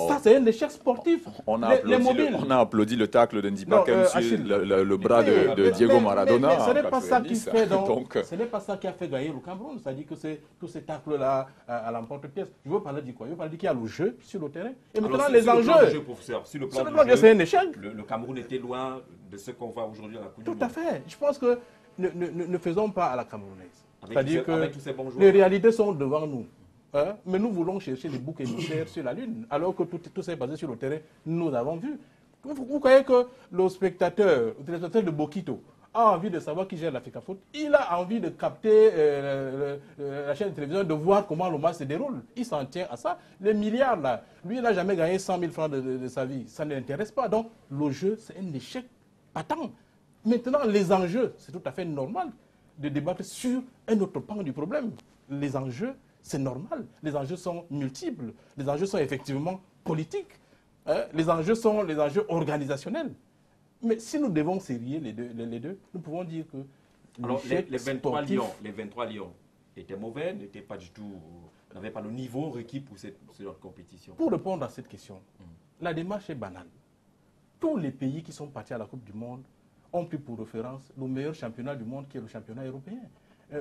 Ça, c'est un échec sportif. On a applaudi le tacle de Ndipakem sur le bras de Diego Maradona. Mais ce n'est pas ça qui fait ce n'est pas ça qui a fait gagner le Cameroun. C'est-à-dire que c'est tous ces tacles-là à l'emporte-pièce. Je veux parler de quoi? Je veux parler qu'il y a le jeu sur le terrain. Et maintenant, les enjeux. Sur le plan du jeu, c'est un échec. Le Cameroun était loin de ce qu'on voit aujourd'hui à la Coupe du Monde. Tout à fait. Je pense que ne faisons pas à la camerounaise. C'est-à-dire que les réalités sont devant nous. Hein? Mais nous voulons chercher des boucs émissaires sur la Lune, alors que tout ça est basé sur le terrain. Nous avons vu. Vous croyez que le spectateur de Bokito a envie de savoir qui gère la FECAFOOT? Il a envie de capter la chaîne de télévision, de voir comment le match se déroule. Il s'en tient à ça. Les milliards, là, lui, il n'a jamais gagné 100 000 francs de sa vie. Ça ne l'intéresse pas. Donc, le jeu, c'est un échec patent. Maintenant, les enjeux, c'est tout à fait normal de débattre sur un autre pan du problème. Les enjeux, C'est normal. Les enjeux sont multiples. Les enjeux sont effectivement politiques. Les enjeux sont les enjeux organisationnels. Mais si nous devons serrer les deux, nous pouvons dire que alors, les 23 Lions étaient mauvais, n'étaient pas du tout, n'avaient pas le niveau requis pour cette compétition. Pour répondre à cette question, la démarche est banale. Tous les pays qui sont partis à la Coupe du Monde ont pris pour référence le meilleur championnat du monde qui est le championnat européen.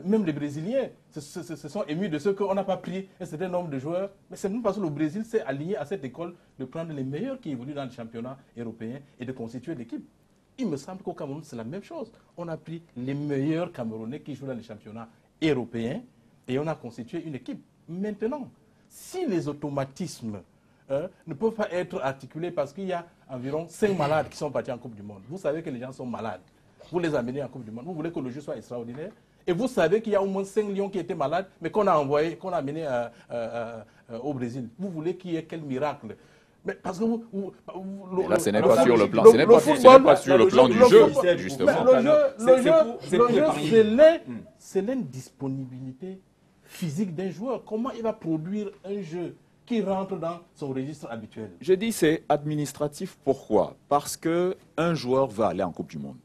Même les Brésiliens se sont émus de ce qu'on n'a pas pris un certain nombre de joueurs. Mais c'est même parce que le Brésil s'est aligné à cette école de prendre les meilleurs qui évoluent dans le championnat européen et de constituer l'équipe. Il me semble qu'au Cameroun, c'est la même chose. On a pris les meilleurs Camerounais qui jouent dans les championnats européens et on a constitué une équipe. Maintenant, si les automatismes ne peuvent pas être articulés parce qu'il y a environ 5 malades qui sont partis en Coupe du Monde, vous savez que les gens sont malades. Vous les amenez en Coupe du Monde. Vous voulez que le jeu soit extraordinaire. Et vous savez qu'il y a au moins 5 lions qui étaient malades, mais qu'on a envoyés, qu'on a amenés au Brésil. Vous voulez qu'il y ait quel miracle? Mais parce que là, ce n'est pas sur le plan. Ce n'est pas sur le plan du jeu, justement. Le jeu, c'est l'indisponibilité physique d'un joueur. Comment il va produire un jeu qui rentre dans son registre habituel? Je dis c'est administratif. Pourquoi? Parce qu'un joueur va aller en Coupe du Monde.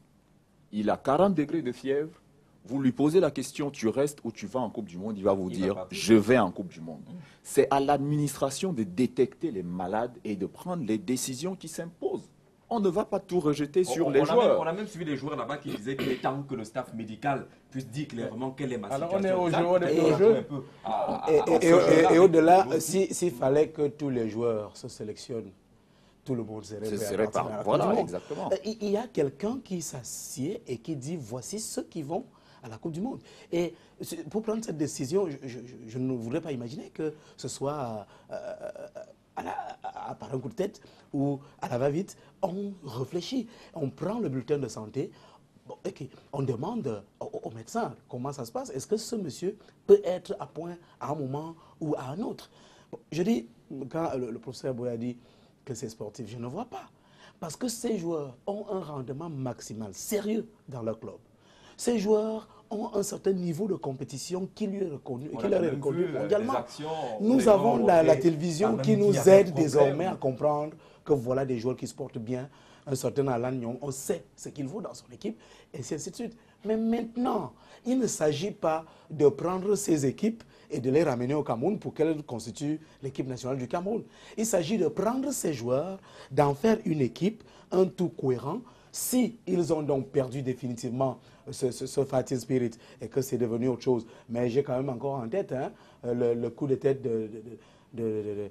Il a 40 degrés de fièvre. Vous lui posez la question, tu restes ou tu vas en Coupe du Monde, il va vous dire, je vais en Coupe du Monde. C'est à l'administration de détecter les malades et de prendre les décisions qui s'imposent. On ne va pas tout rejeter sur les joueurs. On a même suivi des joueurs là-bas qui disaient qu'il est temps que le staff médical puisse dire clairement quelle est ma situation. Alors on est au jeu. Et au-delà, s'il fallait que tous les joueurs se sélectionnent, tout le monde serait prêt. Voilà, exactement. Il y a quelqu'un qui s'assied et qui dit, voici ceux qui vont à la Coupe du Monde. Et pour prendre cette décision, je ne voudrais pas imaginer que ce soit par un coup de tête ou à la va-vite. On réfléchit, on prend le bulletin de santé, on demande au médecin comment ça se passe. Est-ce que ce monsieur peut être à point à un moment ou à un autre? Je dis, quand le professeur Boya dit que c'est sportif, je ne vois pas. Parce que ces joueurs ont un rendement maximal, sérieux dans leur club. Ces joueurs ont un certain niveau de compétition qui leur est reconnu mondialement. Nous avons la télévision qui nous aide désormais à comprendre que voilà des joueurs qui se portent bien. Un certain Alan Nyong, on sait ce qu'il vaut dans son équipe, et ainsi de suite. Mais maintenant, il ne s'agit pas de prendre ces équipes et de les ramener au Cameroun pour qu'elles constituent l'équipe nationale du Cameroun. Il s'agit de prendre ces joueurs, d'en faire une équipe, un tout cohérent. Si ils ont donc perdu définitivement ce fighting spirit et que c'est devenu autre chose, mais j'ai quand même encore en tête le coup de tête de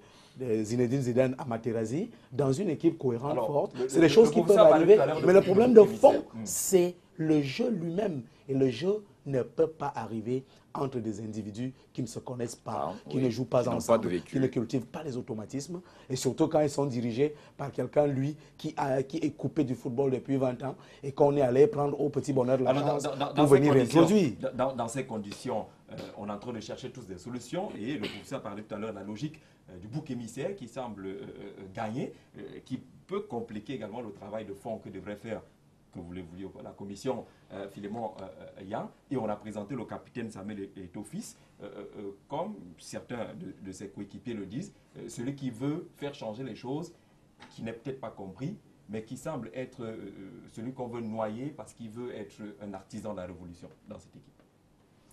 Zinedine Zidane à Materazzi dans une équipe cohérente, forte. C'est des choses qui peuvent arriver, mais le problème de fond, c'est le jeu lui-même. Et le jeu ne peut pas arriver entre des individus qui ne se connaissent pas, qui ne jouent pas ensemble, qui ne cultivent pas les automatismes, et surtout quand ils sont dirigés par quelqu'un, lui, qui est coupé du football depuis 20 ans, et qu'on est allé prendre au petit bonheur de la chance pour venir introduire. Dans ces conditions, on est en train de chercher tous des solutions, et le professeur parlait tout à l'heure de la logique du bouc émissaire qui semble gagner, qui peut compliquer également le travail de fond que devrait faire que vous voulez la commission Philémon Yang, et on a présenté le capitaine Samuel Eto'o-Fils, comme certains de ses coéquipiers le disent, celui qui veut faire changer les choses, qui n'est peut-être pas compris, mais qui semble être celui qu'on veut noyer parce qu'il veut être un artisan de la révolution dans cette équipe.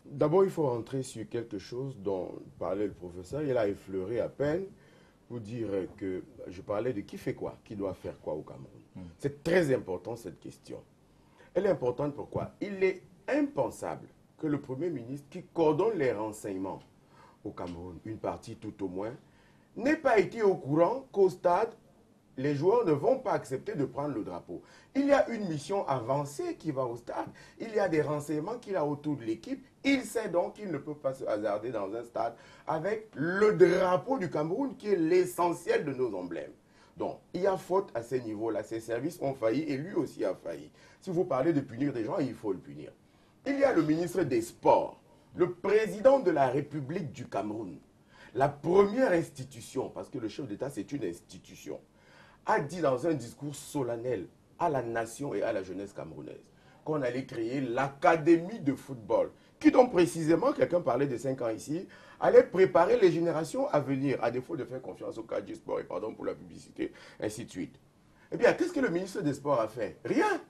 D'abord, il faut rentrer sur quelque chose dont parlait le professeur, il a effleuré à peine pour dire que je parlais de qui fait quoi, qui doit faire quoi au Cameroun. C'est très important cette question. Elle est importante pourquoi? Il est impensable que le Premier ministre qui coordonne les renseignements au Cameroun, une partie tout au moins, n'ait pas été au courant qu'au stade, les joueurs ne vont pas accepter de prendre le drapeau. Il y a une mission avancée qui va au stade, il y a des renseignements qu'il a autour de l'équipe, il sait donc qu'il ne peut pas se hasarder dans un stade avec le drapeau du Cameroun qui est l'essentiel de nos emblèmes. Donc, il y a faute à ces niveaux-là. Ces services ont failli et lui aussi a failli. Si vous parlez de punir des gens, il faut le punir. Il y a le ministre des Sports, le président de la République du Cameroun, la première institution, parce que le chef d'État c'est une institution, a dit dans un discours solennel à la nation et à la jeunesse camerounaise qu'on allait créer l'académie de football qui donc précisément, quelqu'un parlait de 5 ans ici, allait préparer les générations à venir, à défaut de faire confiance au cadre du sport, et pardon pour la publicité, ainsi de suite. Eh bien, qu'est-ce que le ministre des Sports a fait? Rien.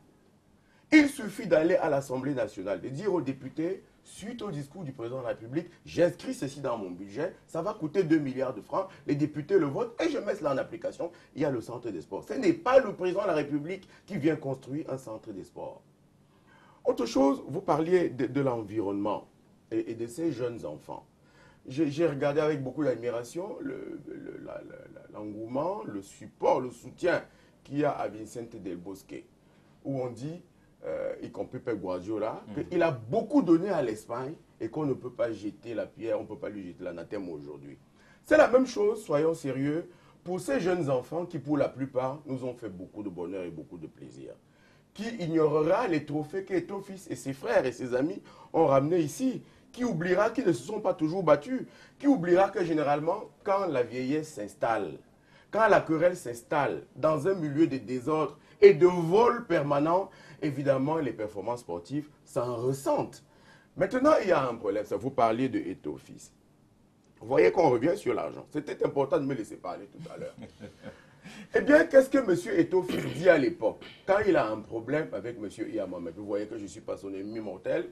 Il suffit d'aller à l'Assemblée nationale, de dire aux députés, suite au discours du président de la République, j'inscris ceci dans mon budget, ça va coûter 2 milliards de francs, les députés le votent et je mets cela en application. Il y a le centre des sports. Ce n'est pas le président de la République qui vient construire un centre des sports. Autre chose, vous parliez de l'environnement et de ces jeunes enfants. J'ai regardé avec beaucoup d'admiration l'engouement, le support, le soutien qu'il y a à Vicente Del Bosque, où on dit, y compris Pep Guardiola, qu'il a beaucoup donné à l'Espagne et qu'on ne peut pas jeter la pierre, on ne peut pas lui jeter l'anathème aujourd'hui. C'est la même chose, soyons sérieux, pour ces jeunes enfants qui, pour la plupart, nous ont fait beaucoup de bonheur et beaucoup de plaisir. Qui ignorera les trophées qu'Eto'o Fils et ses frères et ses amis ont ramenés ici, qui oubliera qu'ils ne se sont pas toujours battus, qui oubliera que généralement, quand la vieillesse s'installe, quand la querelle s'installe dans un milieu de désordre et de vol permanent, évidemment, les performances sportives s'en ressentent. Maintenant, il y a un problème. Vous parliez de Eto'o Fils. Vous voyez qu'on revient sur l'argent. C'était important de me laisser parler tout à l'heure. Eh bien, qu'est-ce que M. Eto'o Fils dit à l'époque, quand il a un problème avec M. Iyamame? Vous voyez que je ne suis pas son ennemi mortel.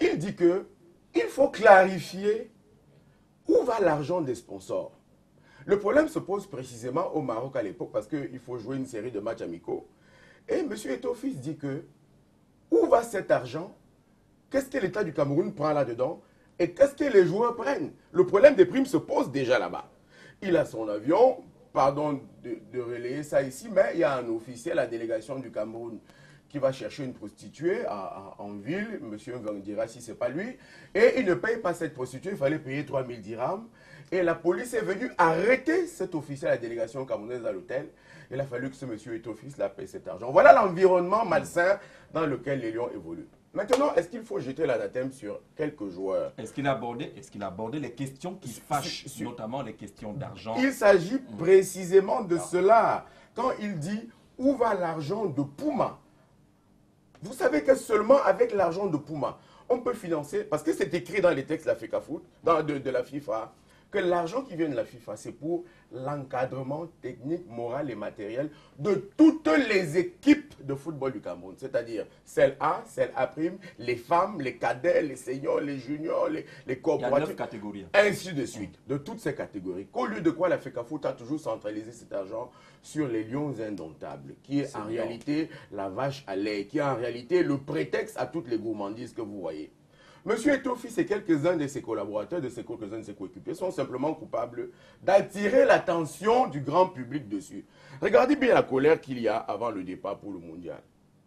Il dit qu'il faut clarifier où va l'argent des sponsors. Le problème se pose précisément au Maroc à l'époque parce qu'il faut jouer une série de matchs amicaux. Et M. Eto'o Fils dit que où va cet argent? Qu'est-ce que l'État du Cameroun prend là-dedans? Et qu'est-ce que les joueurs prennent? Le problème des primes se pose déjà là-bas. Il a son avion, pardon de relayer ça ici, mais il y a un officier à la délégation du Cameroun qui va chercher une prostituée en ville, M. Ngang dira si ce n'est pas lui, et il ne paye pas cette prostituée, il fallait payer 3000 dirhams. Et la police est venue arrêter cet officier à la délégation camerounaise à l'hôtel. Il a fallu que ce monsieur Eto'o Fils la paye cet argent. Voilà l'environnement malsain dans lequel les Lions évoluent. Maintenant, est-ce qu'il faut jeter l'anathème sur quelques joueurs? Est-ce qu'il a abordé les questions qui fâchent, notamment les questions d'argent? Il s'agit précisément de cela. Quand il dit où va l'argent de Puma? Vous savez que seulement avec l'argent de Puma, on peut financer, parce que c'est écrit dans les textes de la FECAFOOT, de la FIFA, que l'argent qui vient de la FIFA, c'est pour l'encadrement technique, moral et matériel de toutes les équipes de football du Cameroun. C'est-à-dire celle A, celle A', les femmes, les cadets, les seniors, les juniors, les corporatifs. Il y a 9 catégories. Ainsi de suite, de toutes ces catégories. Qu'au lieu de quoi la FECAFOOT a toujours centralisé cet argent sur les Lions indomptables, qui est en réalité la vache à lait, qui est en réalité le prétexte à toutes les gourmandises que vous voyez. Monsieur Eto'o Fils et quelques-uns de ses collaborateurs, quelques-uns de ses coéquipiers sont simplement coupables d'attirer l'attention du grand public dessus. Regardez bien la colère qu'il y a avant le départ pour le mondial.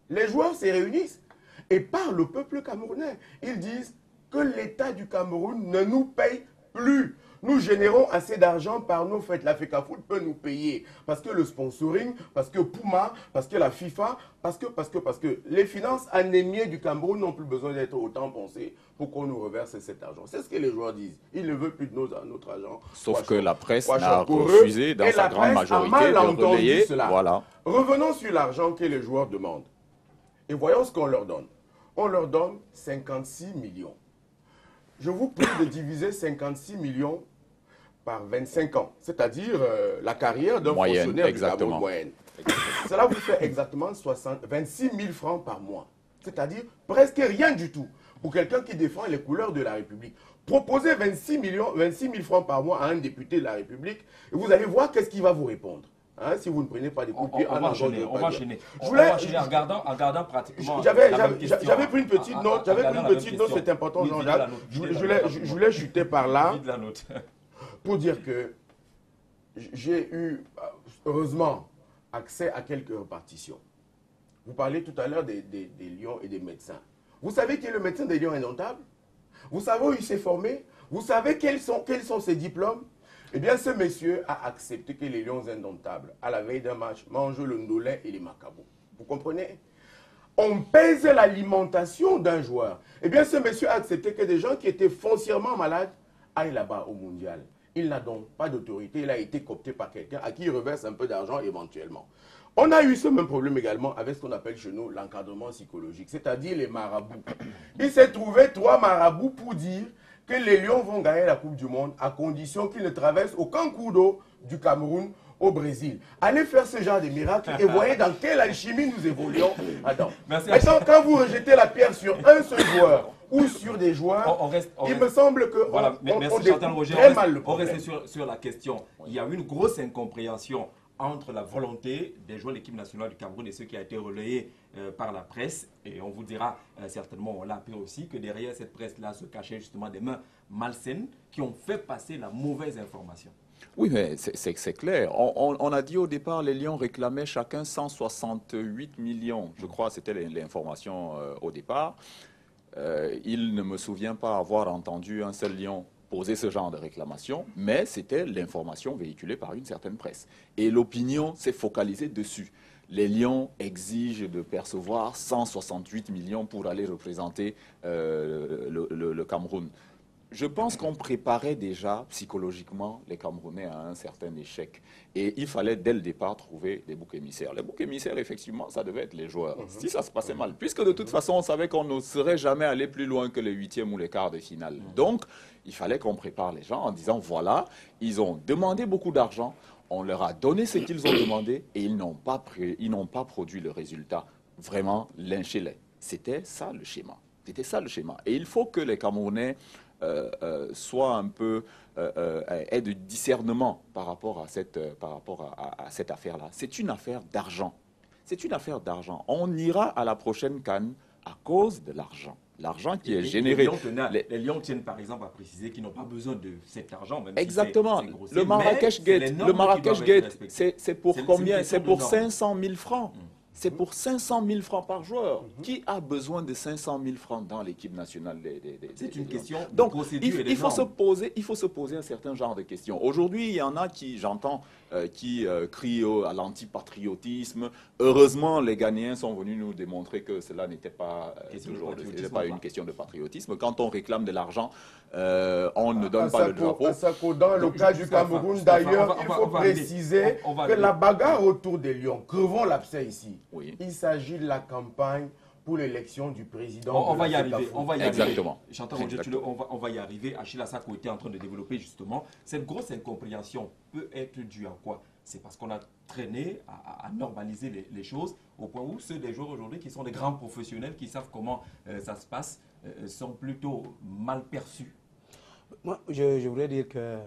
Les joueurs se réunissent et parlent au peuple camerounais. Ils disent que l'État du Cameroun ne nous paye plus. Nous générons assez d'argent par nos fêtes. La FECAFOOT peut nous payer. Parce que le sponsoring, parce que Puma, parce que la FIFA, parce que les finances anémiées du Cameroun n'ont plus besoin d'être autant pensées pour qu'on nous reverse cet argent. C'est ce que les joueurs disent. Ils ne veulent plus de notre argent. Sauf que la presse n'a refusé dans sa grande majorité de relayer. Voilà. Revenons sur l'argent que les joueurs demandent. Et voyons ce qu'on leur donne. On leur donne 56 millions. Je vous prie de diviser 56 millions par 25 ans, c'est-à-dire la carrière d'un fonctionnaire du Cameroun moyenne. Cela vous fait exactement 26 000 francs par mois, c'est-à-dire presque rien du tout pour quelqu'un qui défend les couleurs de la République. Proposez 26 000 francs par mois à un député de la République et vous allez voir qu'est-ce qu'il va vous répondre. Hein, si vous ne prenez pas des coups de pied, on va enchaîner. En regardant pratiquement. J'avais pris une petite note, c'est important, Jean-Jacques. Je voulais chuter par là pour dire que j'ai eu, heureusement, accès à quelques répartitions. Vous parlez tout à l'heure des lions et des médecins. Vous savez qui est le médecin des lions indomptables? Vous savez où il s'est formé? Vous savez quels sont ses diplômes? Eh bien, ce monsieur a accepté que les Lions indomptables, à la veille d'un match, mangent le ndolé et les macabous. Vous comprenez? On pèse l'alimentation d'un joueur. Eh bien, ce monsieur a accepté que des gens qui étaient foncièrement malades aillent là-bas au mondial. Il n'a donc pas d'autorité, il a été coopté par quelqu'un à qui il reverse un peu d'argent éventuellement. On a eu ce même problème également avec ce qu'on appelle chez nous l'encadrement psychologique, c'est-à-dire les marabouts. Il s'est trouvé 3 marabouts pour dire que les Lions vont gagner la Coupe du Monde à condition qu'ils ne traversent aucun cours d'eau du Cameroun au Brésil. Allez faire ce genre de miracle et voyez dans quelle alchimie nous évoluons. Attends. Maintenant, quand vous rejetez la pierre sur un seul joueur ou sur des joueurs, il me semble que voilà, on Chantal Roger, très mal le on problème. reste sur la question. Il y a eu une grosse incompréhension entre la volonté des joueurs de l'équipe nationale du Cameroun et ce qui a été relayé par la presse. Et on vous dira certainement, on l'a appris aussi, que derrière cette presse-là se cachaient justement des mains malsaines qui ont fait passer la mauvaise information. Oui, mais c'est clair. On a dit au départ, les Lions réclamaient chacun 168 millions. Je crois que c'était l'information au départ. Il ne me souvient pas avoir entendu un seul Lion poser ce genre de réclamation, mais c'était l'information véhiculée par une certaine presse. Et l'opinion s'est focalisée dessus. Les Lions exigent de percevoir 168 millions pour aller représenter le Cameroun. Je pense qu'on préparait déjà psychologiquement les Camerounais à un certain échec. Et il fallait dès le départ trouver des boucs émissaires. Les boucs émissaires, effectivement, ça devait être les joueurs. Si ça se passait mal, puisque de toute façon, on savait qu'on ne serait jamais allé plus loin que les 8e ou les quarts de finale. Donc, il fallait qu'on prépare les gens en disant, voilà, ils ont demandé beaucoup d'argent, on leur a donné ce qu'ils ont demandé et ils n'ont pas produit le résultat. Vraiment, lynchez-les. C'était ça le schéma. C'était ça le schéma. Et il faut que les Camerounais soit un peu aient de discernement par rapport à cette affaire-là. C'est une affaire d'argent. C'est une affaire d'argent. On ira à la prochaine CAN à cause de l'argent. L'argent qui est généré. Les Lions tiennent par exemple à préciser qu'ils n'ont pas besoin de cet argent. Même exactement. Si grossier, le Marrakech Gate, c'est pour combien? C'est pour 500 000 francs. C'est pour 500 000 francs par joueur. Qui a besoin de 500 000 francs dans l'équipe nationale C'est une question de Donc, procédure il faut se poser un certain genre de questions. Aujourd'hui, il y en a qui, j'entends, qui crient à l'antipatriotisme. Heureusement, les Ghanéens sont venus nous démontrer que cela n'était pas une question de patriotisme. Quand on réclame de l'argent, on ne donne pas le drapeau. Dans le cas du Cameroun, d'ailleurs, il faut préciser que la bagarre autour des Lions, crevons l'abcès ici. Oui. Il s'agit de la campagne pour l'élection du président. On va y arriver. Exactement. Chantal Roger, on va y arriver. Achille Assako était en train de développer justement. Cette grosse incompréhension peut être due à quoi? C'est parce qu'on a traîné à normaliser les choses au point où ceux des joueurs aujourd'hui qui sont des grands professionnels, qui savent comment ça se passe, sont plutôt mal perçus. Moi, je voudrais dire que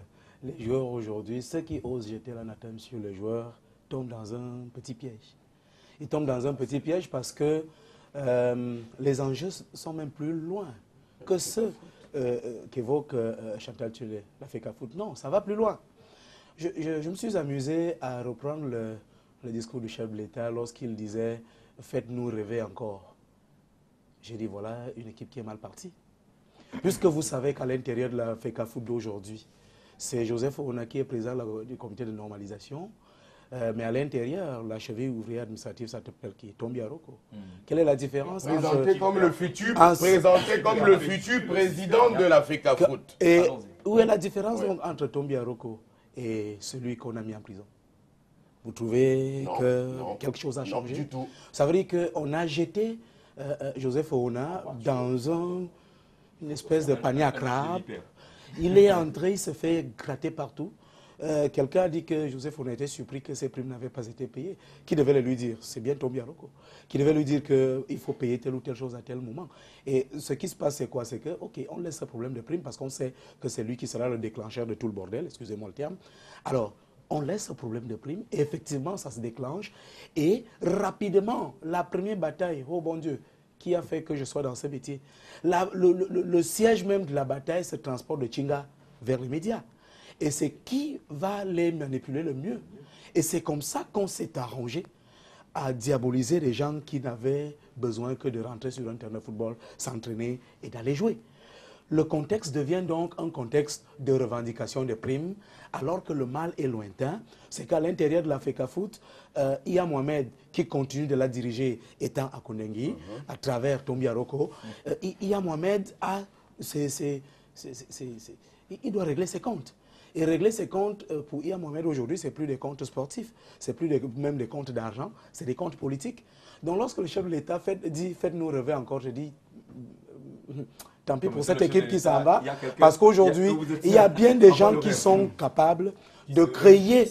les joueurs aujourd'hui, ceux qui osent jeter l'anathème sur les joueurs, tombent dans un petit piège. Ils tombent dans un petit piège parce que les enjeux sont même plus loin que ceux qu'évoque Chantal Tulé, la FECAFOOT. Non, ça va plus loin. Je me suis amusé à reprendre le discours du chef de l'État lorsqu'il disait « Faites-nous rêver encore ». J'ai dit « Voilà une équipe qui est mal partie ». Puisque vous savez qu'à l'intérieur de la FECAFOOT d'aujourd'hui, c'est Joseph Ouna qui est président du comité de normalisation. Mais à l'intérieur, la cheville ouvrière administrative s'appelle qui? Tombia Roko. Quelle est la différence présenté comme le futur président de la FECAFOOT. Et où est la différence donc, entre Tombia Roko et celui qu'on a mis en prison? Vous trouvez que quelque chose a changé? Non, du tout. Ça veut dire qu'on a jeté Joseph Ouna dans une espèce de panier à crabes. Il est entré, il se fait gratter partout. Quelqu'un a dit que Joseph Ouna était surpris que ses primes n'avaient pas été payées. Qui devait le lui dire? C'est bien Tombia Roko. Qui devait lui dire qu'il faut payer telle ou telle chose à tel moment. Et ce qui se passe, c'est quoi? C'est que, ok, on laisse ce problème de primes parce qu'on sait que c'est lui qui sera le déclencheur de tout le bordel, excusez-moi le terme. Alors, on laisse ce problème de primes et effectivement, ça se déclenche. Et rapidement, la première bataille, oh bon Dieu, qui a fait que je sois dans ce métier? Le siège même de la bataille se transporte de Tchinga vers les médias. Et c'est qui va les manipuler le mieux. Et c'est comme ça qu'on s'est arrangé à diaboliser les gens qui n'avaient besoin que de rentrer sur un terrain de football, s'entraîner et d'aller jouer. Le contexte devient donc un contexte de revendication de primes, alors que le mal est lointain. C'est qu'à l'intérieur de la FECAFOOT, Iya Mohamed, qui continue de la diriger, étant à Kondengi, à travers Tombia Roko, Iya Mohamed il doit régler ses comptes. Et régler ses comptes pour IA Mohamed aujourd'hui, ce n'est plus des comptes sportifs, ce n'est plus même des comptes d'argent, c'est des comptes politiques. Donc lorsque le chef de l'État dit faites-nous rêver encore, je dis tant pis pour cette équipe qui s'en va, parce qu'aujourd'hui, il y a bien des gens qui sont capables de créer,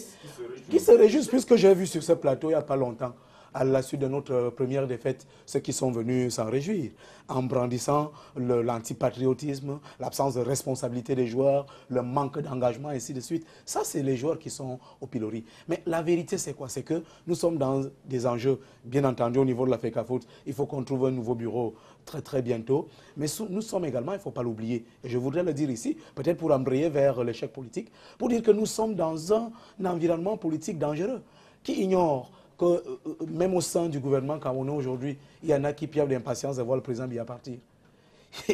qui se réjouissent, puisque j'ai vu sur ce plateau il n'y a pas longtemps, à la suite de notre première défaite, ceux qui sont venus s'en réjouir, en brandissant l'antipatriotisme, l'absence de responsabilité des joueurs, le manque d'engagement, et ainsi de suite. Ça, c'est les joueurs qui sont au pilori. Mais la vérité, c'est quoi? C'est que nous sommes dans des enjeux, bien entendu, au niveau de la FECAFOOT. Il faut qu'on trouve un nouveau bureau très, très bientôt. Mais nous sommes également, il ne faut pas l'oublier, et je voudrais le dire ici, peut-être pour embrayer vers l'échec politique, pour dire que nous sommes dans un environnement politique dangereux, qui ignore que même au sein du gouvernement camerounais aujourd'hui, il y en a qui piavent d'impatience de voir le président Biya partir.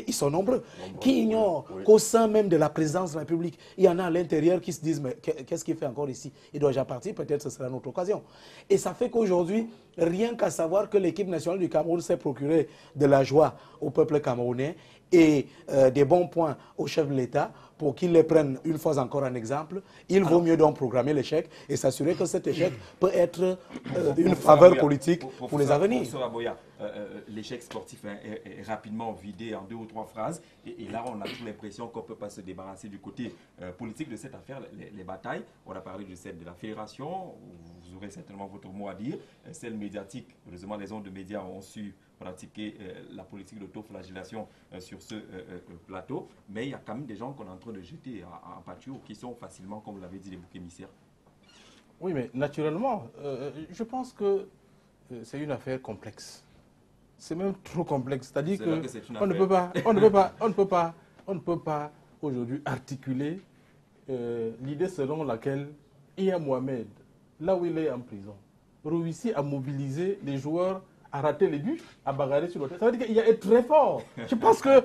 Ils sont nombreux. Qui ignorent qu'au sein même de la présidence de la République, il y en a à l'intérieur qui se disent mais qu'est-ce qu'il fait encore ici? Il doit déjà partir, peut-être ce sera notre occasion. Et ça fait qu'aujourd'hui, rien qu'à savoir que l'équipe nationale du Cameroun s'est procuré de la joie au peuple camerounais et des bons points au chef de l'État pour qu'il les prenne une fois encore en exemple, il vaut mieux donc programmer l'échec et s'assurer que cet échec peut être une faveur politique pour les avenirs. Professeur Aboya, l'échec sportif est rapidement vidé en 2 ou 3 phrases et là on a toute l'impression qu'on ne peut pas se débarrasser du côté politique de cette affaire, les batailles. On a parlé de celle de la fédération, vous aurez certainement votre mot à dire, celle médiatique, heureusement les ondes de médias ont su pratiquer la politique d'autoflagellation sur ce plateau, mais il y a quand même des gens qu'on est en train de jeter en pâture qui sont facilement, comme vous l'avez dit, les boucs émissaires. Oui, mais naturellement, je pense que c'est une affaire complexe. C'est même trop complexe. C'est-à-dire qu'on ne peut pas aujourd'hui articuler l'idée selon laquelle IA Mohamed, là où il est en prison, réussit à mobiliser les joueurs, à rater les buts, à bagarrer sur le terrain. Ça veut dire qu'il est très fort. Je pense que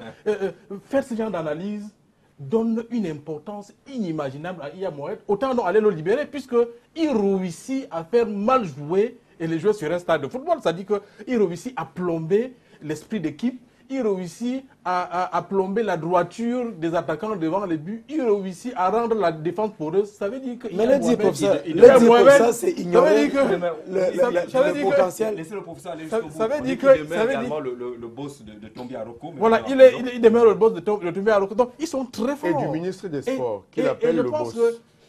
faire ce genre d'analyse donne une importance inimaginable à IA Mohamed. Autant donc aller le libérer, puisqu'il réussit à faire mal jouer et les joueurs sur un stade de football. C'est-à-dire qu'il réussit à plomber l'esprit d'équipe. Il réussit à plomber la droiture des attaquants devant les buts. Il réussit à rendre la défense poreuse. Ça veut dire que... Mais le dire comme ça, c'est ignorer le potentiel. Laissez le professeur aller jusqu'au bout. Ça veut dire que... également le boss de Tombi Aroko. Voilà, il demeure le boss de Tombi Aroko. Donc, ils sont très forts. Et du ministre des Sports, qu'il appelle le boss.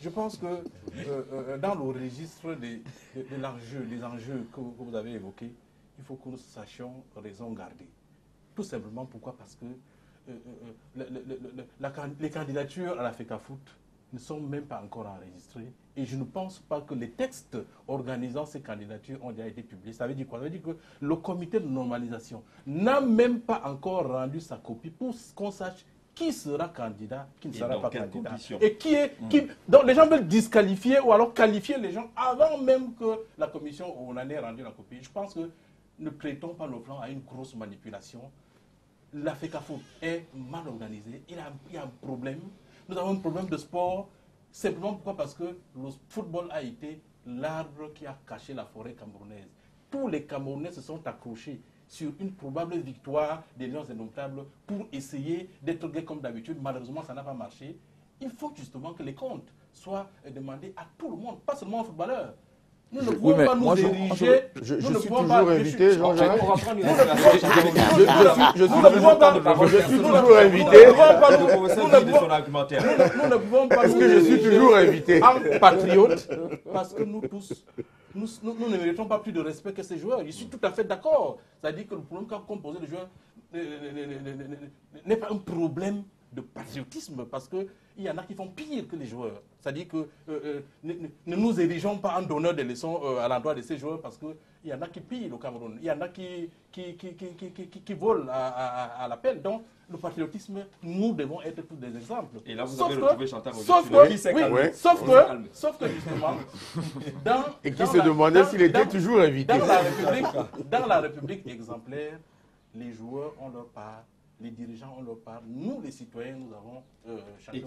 Je pense que dans le registre des enjeux que vous avez évoqués, il faut que nous sachions raison garder. Tout simplement pourquoi? Parce que les candidatures à la FECAFOOT ne sont même pas encore enregistrées. Et je ne pense pas que les textes organisant ces candidatures ont déjà été publiés. Ça veut dire quoi? Ça veut dire que le comité de normalisation n'a même pas encore rendu sa copie pour qu'on sache qui sera candidat, qui ne sera pas candidat. Et donc les gens veulent disqualifier ou alors qualifier les gens avant même que la commission on en ait rendu la copie. Je pense que ne prêtons pas le flanc à une grosse manipulation. La FECAFOOT est mal organisée. Il y a un problème. Nous avons un problème de sport. Simplement pourquoi? Parce que le football a été l'arbre qui a caché la forêt camerounaise. Tous les Camerounais se sont accrochés sur une probable victoire des Lions indomptables pour essayer d'être gays comme d'habitude. Malheureusement, ça n'a pas marché. Il faut justement que les comptes soient demandés à tout le monde, pas seulement aux footballeurs. Nous ne pouvons pas nous diriger. Je suis toujours invité, Jean-Jacques. Je suis toujours invité. Nous ne pouvons pas. Est-ce que je suis toujours invité? En patriote, parce que nous tous, nous ne méritons pas plus de respect que ces joueurs. Je suis tout à fait d'accord. C'est-à-dire que le problème qu'a composé les joueurs n'est pas un problème de patriotisme, parce qu'il y en a qui font pire que les joueurs. C'est-à-dire que ne nous érigeons pas en donneurs de leçons à l'endroit de ces joueurs, parce qu'il y en a qui pillent au Cameroun, il y en a qui volent à l'appel. Donc, le patriotisme, nous devons être tous des exemples. Et là, vous avez retrouvé Chantal sauf que justement, et qui se demandait s'il était toujours invité. Dans la République exemplaire, les joueurs ont leur part, les dirigeants ont leur part, nous les citoyens, nous avons chacun. Et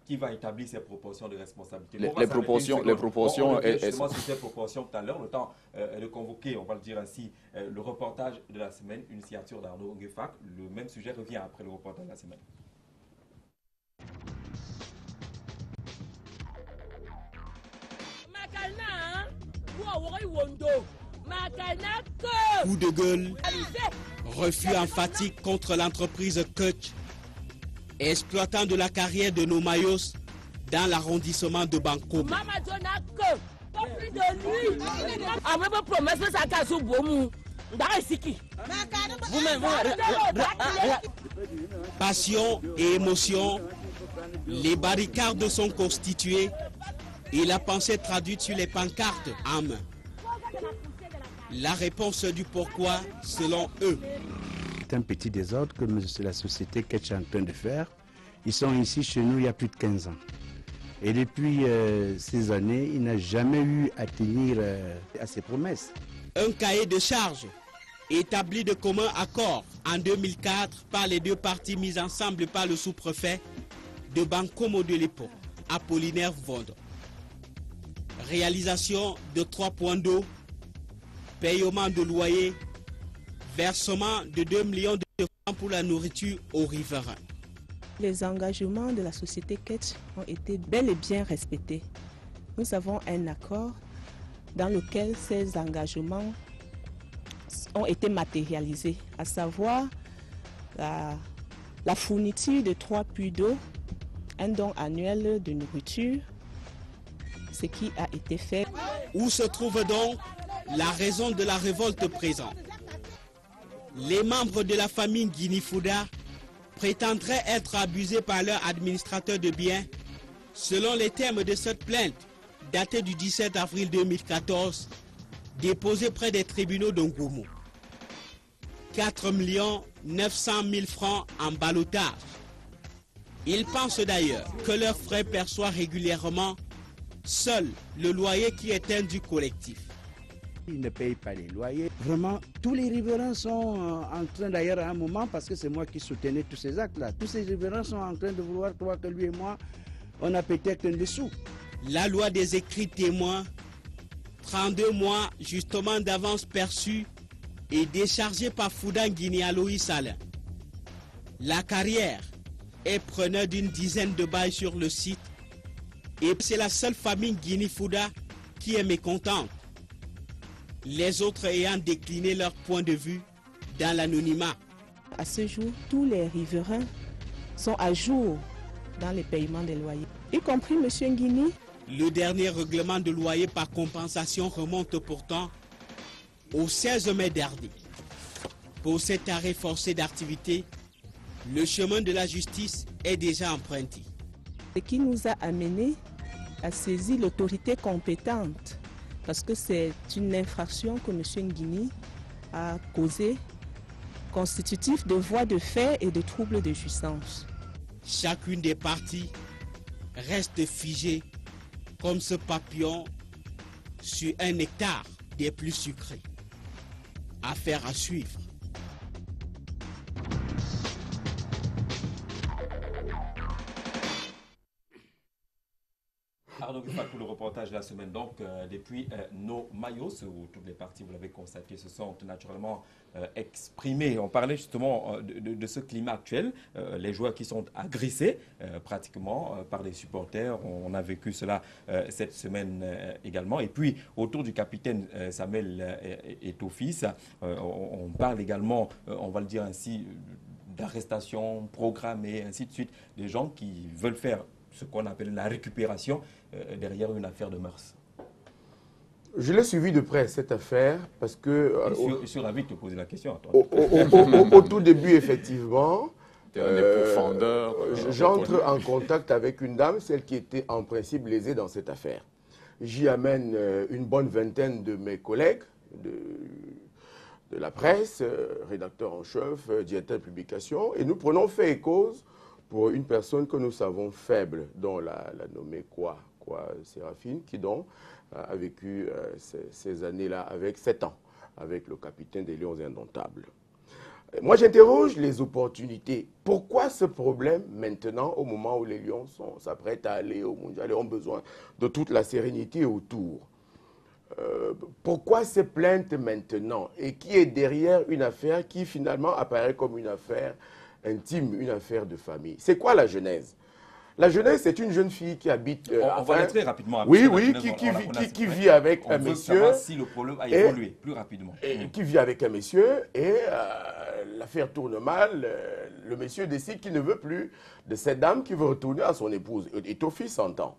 qui va établir ces proportions de responsabilité? Les proportions. On revient justement sur ces proportions tout à l'heure, le temps de convoquer, on va le dire ainsi, le reportage de la semaine, une signature d'Arnaud Nguefak. Le même sujet revient après le reportage de la semaine. Coup de gueule, refus emphatique contre l'entreprise Kutch, exploitant de la carrière de Nomayos dans l'arrondissement de Bankomo. Passion et émotion, les barricades sont constituées et la pensée traduite sur les pancartes en main. La réponse du pourquoi, selon eux. C'est un petit désordre que la société Ketch est en train de faire. Ils sont ici chez nous il y a plus de 15 ans. Et depuis ces années, il n'a jamais eu à tenir à ses promesses. Un cahier de charges établi de commun accord en 2004 par les deux parties mises ensemble par le sous-préfet de Bankomo de l'époque, Apollinaire Vondre. Réalisation de 3 points d'eau, paiement de loyer, versement de 2 millions de francs pour la nourriture aux riverains. Les engagements de la société Ketch ont été bel et bien respectés. Nous avons un accord dans lequel ces engagements ont été matérialisés, à savoir la fourniture de 3 puits d'eau, un don annuel de nourriture, ce qui a été fait. Où se trouve donc la raison de la révolte présente? Les membres de la famille Guinifouda prétendraient être abusés par leur administrateur de biens, selon les termes de cette plainte datée du 17 avril 2014, déposée près des tribunaux d'Ongoumou. 4 900 000 francs en ballottage. Ils pensent d'ailleurs que leurs frères perçoivent régulièrement seul le loyer qui est un du collectif. Ils ne payent pas les loyers. Vraiment, tous les riverains sont en train, d'ailleurs à un moment, parce que c'est moi qui soutenais tous ces actes-là, tous ces riverains sont en train de vouloir croire que lui et moi, on a peut-être un dessous. La loi des écrits témoins, 32 mois justement d'avance perçue et déchargée par Foudan Guinée Aloïs Alain. La carrière est preneur d'une dizaine de bails sur le site et c'est la seule famille Guinée-Fouda qui est mécontente. Les autres ayant décliné leur point de vue dans l'anonymat. À ce jour, tous les riverains sont à jour dans les paiements des loyers, y compris M. Nguini. Le dernier règlement de loyer par compensation remonte pourtant au 16 mai dernier. Pour cet arrêt forcé d'activité, le chemin de la justice est déjà emprunté. Ce qui nous a amené à saisir l'autorité compétente, parce que c'est une infraction que M. Nguini a causée, constitutif de voies de fait et de troubles de jouissance. Chacune des parties reste figée comme ce papillon sur un nectar des plus sucrés. Affaire à suivre. Arnaud Vifat pour le reportage de la semaine. Donc, depuis Nomayos, où toutes les parties, vous l'avez constaté, se sont naturellement exprimées. On parlait justement de ce climat actuel, les joueurs qui sont agressés pratiquement par les supporters. On a vécu cela cette semaine également. Et puis, autour du capitaine Samuel Eto'o-Fils, on parle également, on va le dire ainsi, d'arrestations programmées, ainsi de suite, des gens qui veulent faire ce qu'on appelle la récupération derrière une affaire de mœurs. Je l'ai suivi de près, cette affaire, parce que... je suis ravi de te poser la question à toi. Au tout début, effectivement, j'entre en contact avec une dame, celle qui était en principe lésée dans cette affaire. J'y amène une bonne vingtaine de mes collègues de la presse, rédacteur en chef, directeur de publication, et nous prenons fait et cause pour une personne que nous savons faible, dont la nommée Kwa Séraphine, qui donc a vécu ces années-là avec 7 ans, avec le capitaine des Lions Indomptables. Moi, j'interroge les opportunités. Pourquoi ce problème maintenant, au moment où les Lions s'apprêtent à aller au mondial et ont besoin de toute la sérénité autour? Pourquoi ces plaintes maintenant? Et qui est derrière une affaire qui finalement apparaît comme une affaire intime, une affaire de famille? C'est quoi la genèse? La jeunesse, c'est une jeune fille qui habite... on va aller très rapidement. Oui, qui vit avec un monsieur... si le problème a évolué plus rapidement. Qui vit avec un monsieur et l'affaire tourne mal. Le monsieur décide qu'il ne veut plus de cette dame qui veut retourner à son épouse. Etofi s'entend.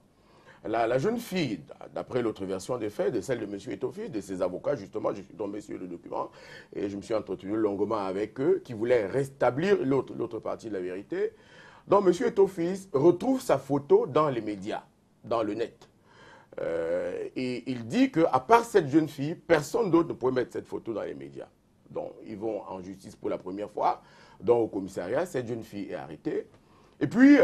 La jeune fille, d'après l'autre version des faits, de celle de M. Etofi, de ses avocats, justement, je suis tombé sur le document et je me suis entretenu longuement avec eux, qui voulaient rétablir l'autre partie de la vérité. Donc, M. Etofi retrouve sa photo dans les médias, dans le net. Et il dit qu'à part cette jeune fille, personne d'autre ne pouvait mettre cette photo dans les médias. Donc, ils vont en justice pour la première fois. Donc, au commissariat, cette jeune fille est arrêtée. Et puis,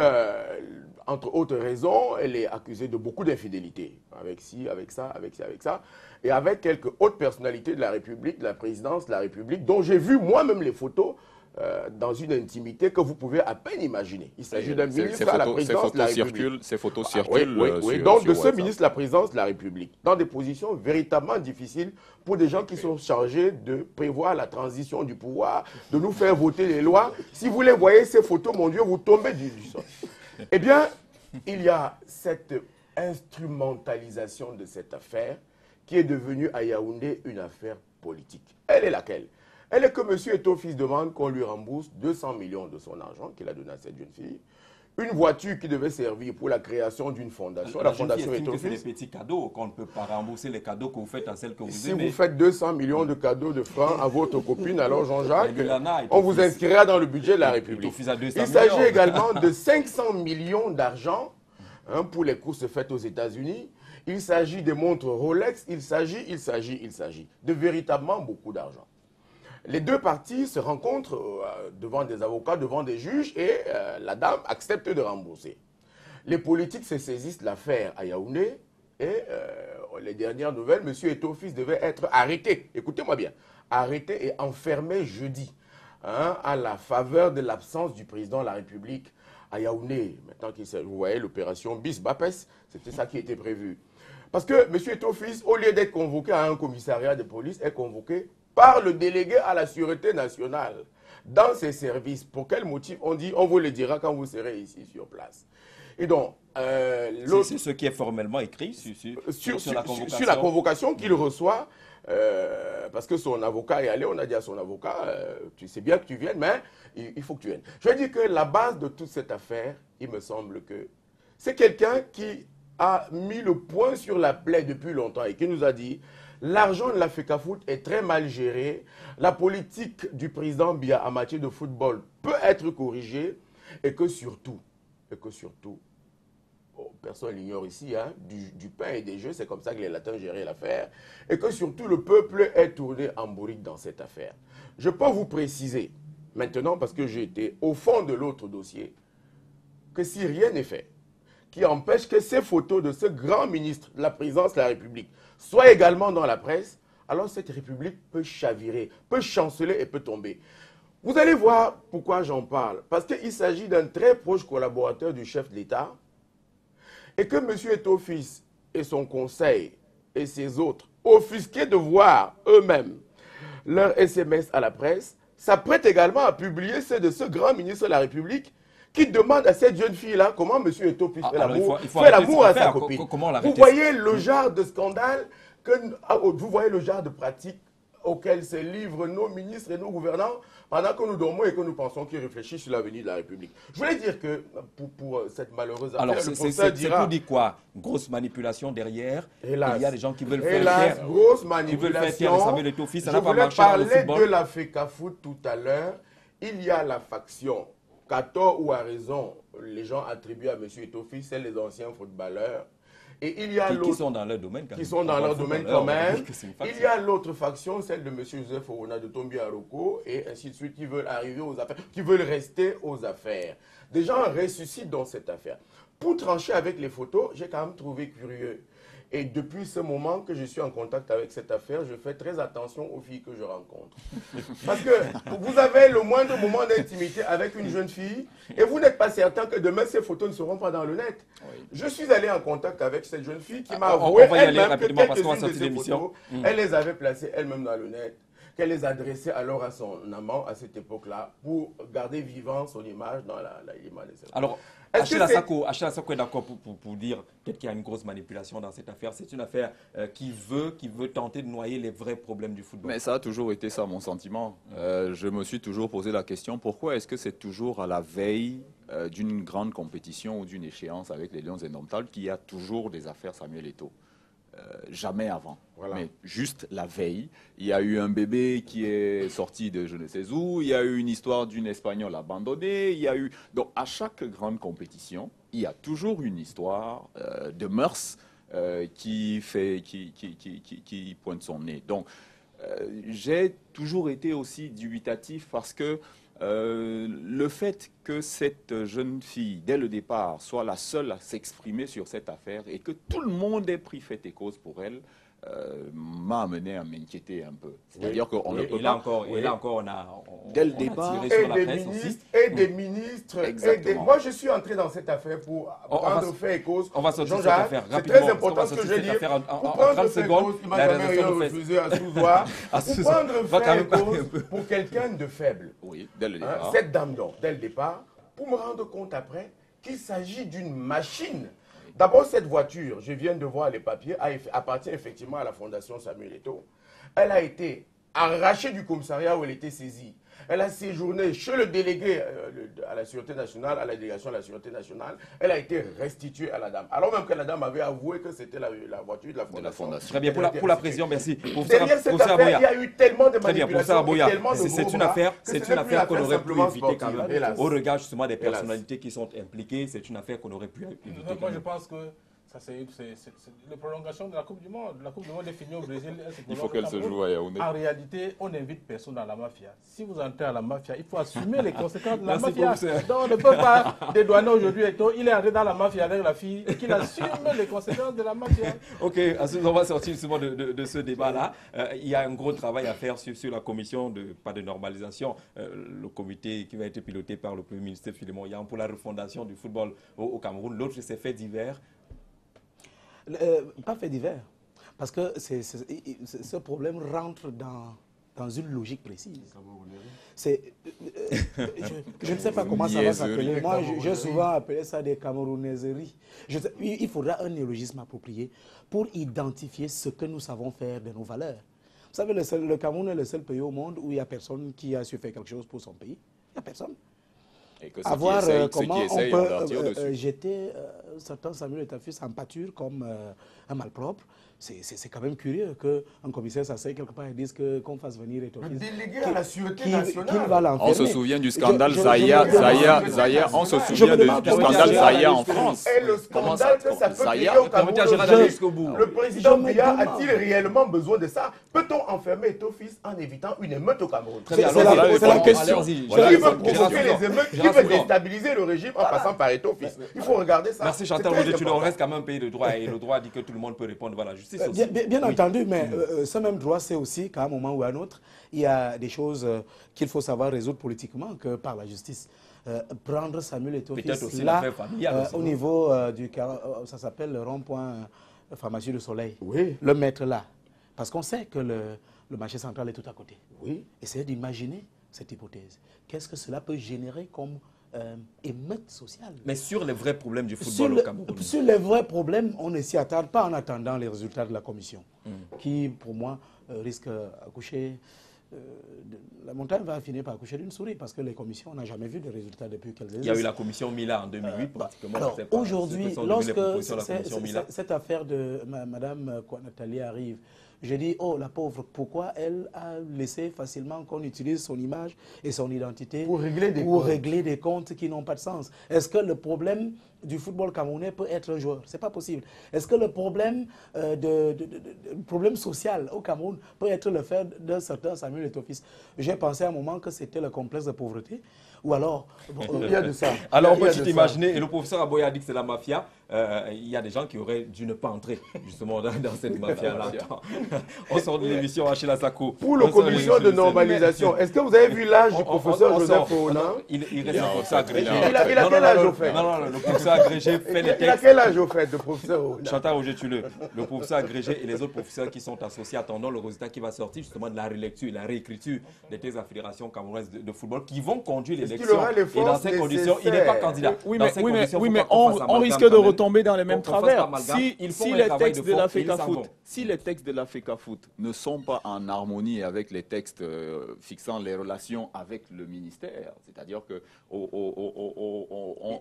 entre autres raisons, elle est accusée de beaucoup d'infidélité. Avec ci, avec ça, avec ci, avec ça. Et avec quelques hautes personnalités de la République, de la présidence de la République, dont j'ai vu moi-même les photos dans une intimité que vous pouvez à peine imaginer. Il s'agit d'un ministre à la présidence de la République. Ces photos circulent. Oui. Donc, de ce ministre de la présidence de la République, dans des positions véritablement difficiles pour des gens qui sont chargés de prévoir la transition du pouvoir, de nous faire voter les lois. Si vous les voyez, ces photos, mon Dieu, vous tombez du sol. Eh bien, il y a cette instrumentalisation de cette affaire qui est devenue à Yaoundé une affaire politique. Elle est laquelle? Elle est que M. Etofi demande qu'on lui rembourse 200 millions de son argent qu'il a donné à cette jeune fille. Une voiture qui devait servir pour la création d'une fondation. La fondation Etofi. C'est des petits cadeaux, qu'on ne peut pas rembourser les cadeaux que vous faites à celle que vous aimez. Si vous faites 200 millions de cadeaux de francs à votre copine, alors Jean-Jacques, on vous inscrira dans le budget de la République. Il s'agit également de 500 millions d'argent pour les courses faites aux États-Unis. Il s'agit des montres Rolex. Il s'agit de véritablement beaucoup d'argent. Les deux parties se rencontrent devant des avocats, devant des juges, et la dame accepte de rembourser. Les politiques se saisissent de l'affaire à Yaoundé, et les dernières nouvelles, M. Etofi devait être arrêté, écoutez-moi bien, arrêté et enfermé jeudi, à la faveur de l'absence du président de la République à Yaoundé. Maintenant, vous voyez l'opération Bis-Bapes, c'était ça qui était prévu. Parce que M. Etofi, au lieu d'être convoqué à un commissariat de police, est convoqué par le délégué à la sûreté nationale dans ses services. Pour quel motif? On dit, on vous le dira quand vous serez ici sur place. Et donc, c'est ce qui est formellement écrit sur la convocation qu'il reçoit, parce que son avocat est allé, on a dit à son avocat, tu sais bien que tu viennes, mais il faut que tu viennes. Je veux dire que la base de toute cette affaire, il me semble que c'est quelqu'un qui a mis le point sur la plaie depuis longtemps et qui nous a dit: l'argent de la FECAFOOT est très mal géré. La politique du président Biya en matière de football peut être corrigée. Et que surtout, personne l'ignore ici, du pain et des jeux, c'est comme ça que les Latins géraient l'affaire. Et que surtout, le peuple est tourné en bourrique dans cette affaire. Je peux vous préciser, maintenant, parce que j'ai été au fond de l'autre dossier, que si rien n'est fait, qui empêche que ces photos de ce grand ministre de la présidence de la République soient également dans la presse, alors cette République peut chavirer, peut chanceler et peut tomber. Vous allez voir pourquoi j'en parle. Parce qu'il s'agit d'un très proche collaborateur du chef de l'État et que M. Etofi et son conseil et ses autres, offusqués de voir eux-mêmes leur SMS à la presse, s'apprêtent également à publier ceux de ce grand ministre de la République qui demande à cette jeune fille-là comment M. Etofi fait l'amour à sa copine. Vous voyez le genre de scandale, vous voyez le genre de pratique auquel se livrent nos ministres et nos gouvernants pendant que nous dormons et que nous pensons qu'ils réfléchissent sur l'avenir de la République. Je voulais dire que pour cette malheureuse affaire, le procès dira... C'est pour dire quoi? Grosse manipulation derrière. Hélas, il y a des gens qui veulent faire taire. Grosse manipulation. Je voulais parler de la FECAFOOT tout à l'heure. Il y a la faction, qu'à tort ou à raison, les gens attribuent à M. Etofi, c'est les anciens footballeurs. Et il y a qui sont dans leur domaine quand même. Il y a l'autre faction, celle de M. Joseph Orona de Tombi Aroko, et ainsi de suite, qui veulent arriver aux affaires, qui veulent rester aux affaires. Des gens ressuscitent dans cette affaire. Pour trancher avec les photos, j'ai quand même trouvé curieux. Et depuis ce moment que je suis en contact avec cette affaire, je fais très attention aux filles que je rencontre. Parce que vous avez le moindre moment d'intimité avec une jeune fille et vous n'êtes pas certain que demain ces photos ne seront pas dans le net. Oui. Je suis allé en contact avec cette jeune fille qui m'a avoué elle-même que quelques-unes de ces photos, elle les avait placées elle-même dans le net. qu'elle les adressait alors à son amant à cette époque-là pour garder vivant son image dans l'image de cette. Alors, Achille Assako est d'accord pour dire peut-être qu'il y a une grosse manipulation dans cette affaire. C'est une affaire qui veut tenter de noyer les vrais problèmes du football. Mais ça a toujours été ça, mon sentiment. Je me suis toujours posé la question, pourquoi est-ce que c'est toujours à la veille d'une grande compétition ou d'une échéance avec les Lions Indomptables qu'il y a toujours des affaires Samuel Eto'o? Jamais avant, voilà. Mais juste la veille, il y a eu un bébé qui est sorti de je ne sais où, il y a eu une histoire d'une Espagnole abandonnée, il y a eu... Donc à chaque grande compétition, il y a toujours une histoire de mœurs qui pointe son nez. Donc j'ai toujours été aussi dubitatif parce que le fait que cette jeune fille, dès le départ, soit la seule à s'exprimer sur cette affaire et que tout le monde ait pris fait et cause pour elle, m'a amené à m'inquiéter un peu. C'est-à-dire qu'on ne peut pas... Et là encore, on a dès le départ, et des ministres. Moi, je suis entré dans cette affaire pour prendre fait et cause. On va sortir cette affaire rapidement. C'est très important ce que je dis. Pour prendre fait et cause, il m'a jamais rien refusé à Souzoir. Pour prendre fait et cause pour quelqu'un de faible. Oui, dès le départ. Cette dame donc, dès le départ, pour me rendre compte après qu'il s'agit d'une machine. D'abord, cette voiture, je viens de voir les papiers, appartient effectivement à la Fondation Samuel Eto'o. Elle a été arrachée du commissariat où elle était saisie. Elle a séjourné chez le délégué à la Sûreté nationale, à la délégation de la Sûreté nationale. Elle a été restituée à la dame. Alors même que la dame avait avoué que c'était la voiture de la Fondation. Très bien, pour la présidente, merci. Derrière cette affaire, il y a eu tellement de manipulations. C'est une affaire qu'on aurait pu éviter quand même. Au regard justement des personnalités qui sont impliquées, c'est une affaire qu'on aurait pu éviter. Moi, je pense que c'est la prolongation de la Coupe du Monde. La Coupe du Monde est finie au Brésil. Il faut qu'elle se joue à Yaoundé. En réalité, on n'invite personne dans la mafia. Si vous entrez à la mafia, il faut assumer les conséquences de la mafia. Donc on ne peut pas dédouaner aujourd'hui Eto'o. Il est entré dans la mafia avec la fille et qu'il assume les conséquences de la mafia. Ok, on va sortir justement de ce débat-là. Il y a un gros travail à faire sur la commission pas de normalisation, le comité qui va être piloté par le Premier ministre Philémon Yang pour la refondation du football au Cameroun. L'autre, c'est fait divers. Pas fait divers, parce que ce problème rentre dans une logique précise. Je ne sais pas comment ça va s'appeler. Moi, j'ai souvent appelé ça des camerounaiseries. Il faudra un néologisme approprié pour identifier ce que nous savons faire de nos valeurs. Vous savez, le Cameroun est le seul pays au monde où il n'y a personne qui a su faire quelque chose pour son pays. Il n'y a personne. Et que voir comment on peut jeter certains Samuel Eto'o en pâture comme un malpropre. C'est quand même curieux qu'un commissaire s'asseye quelque part et dise qu'on fasse venir Eto'o. Le délégué à la Sûreté nationale. On se souvient du scandale Zaya. On se souvient du scandale Zaya en France. Et le scandale que ça peut créer au Cameroun. Le président Biya a-t-il réellement besoin de ça? Peut-on enfermer Eto'o fils en évitant une émeute au Cameroun? C'est la question. Qui veut provoquer les émeutes? Qui veut déstabiliser le régime en passant par Eto'o fils? Il faut regarder ça. Merci Chantal Roger, on reste quand même un pays de droit et le droit dit que tout le monde peut répondre. Voilà, justice aussi. Bien entendu, mais ce même droit, c'est aussi qu'à un moment ou à un autre, il y a des choses qu'il faut savoir résoudre politiquement que par la justice. Prendre Samuel Eto'o fils là, au niveau ça s'appelle le rond-point Pharmacie du Soleil. Oui. Le mettre là. Parce qu'on sait que le marché central est tout à côté. Oui. Essayez d'imaginer cette hypothèse. Qu'est-ce que cela peut générer comme émeute sociale? Mais sur les vrais problèmes du football au Cameroun. Sur les vrais problèmes, on ne s'y attarde pas en attendant les résultats de la commission, qui, pour moi, risque d'accoucher. La montagne va finir par accoucher d'une souris, parce que les commissions, on n'a jamais vu de résultats depuis qu'elles existent. Il y a eu la commission Mila en 2008, pratiquement. Alors, aujourd'hui, lorsque cette affaire de Mme Nathalie arrive, je dis, oh, la pauvre, pourquoi elle a laissé facilement qu'on utilise son image et son identité pour régler des comptes qui n'ont pas de sens? Est-ce que le problème du football camerounais peut être un joueur? Ce n'est pas possible. Est-ce que le problème, problème social au Cameroun peut être le fait d'un certain Samuel Eto'o fils? J'ai pensé à un moment que c'était le complexe de pauvreté. Ou alors, il y a de ça. Alors, on peut imaginer, et le professeur Aboya a dit que c'est la mafia. il y a des gens qui auraient dû ne pas entrer justement dans cette mafia-là. On sort de l'émission Achille Asako. Pour la commission de normalisation, est-ce que vous avez vu l'âge du professeur Joseph Oona? Il reste un professeur agrégé. Il a quel âge au fait? Non, le professeur agrégé fait les textes. Il a quel âge au fait, le professeur Oona? Chantal Roger-Tule, le professeur agrégé et les autres professeurs qui sont associés attendant le résultat qui va sortir justement de la relecture et la réécriture des textes de la Fédération camerounaise de football qui vont conduire l'élection. Et dans ces conditions, il n'est pas candidat. Oui, mais on risque de retomber dans les mêmes travers. Si les textes de la FECAFOOT, si les textes de la FECAFOOT ne sont pas en harmonie avec les textes fixant les relations avec le ministère, c'est-à-dire que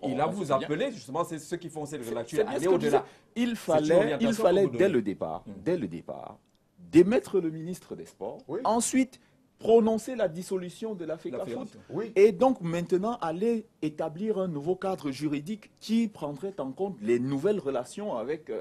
il a vous appelé justement, c'est ceux qui font cette relecture aller au-delà. Il fallait dès le départ, démettre le ministre des Sports, ensuite prononcer la dissolution de la FECAFOOT et donc maintenant aller établir un nouveau cadre juridique qui prendrait en compte les nouvelles relations avec...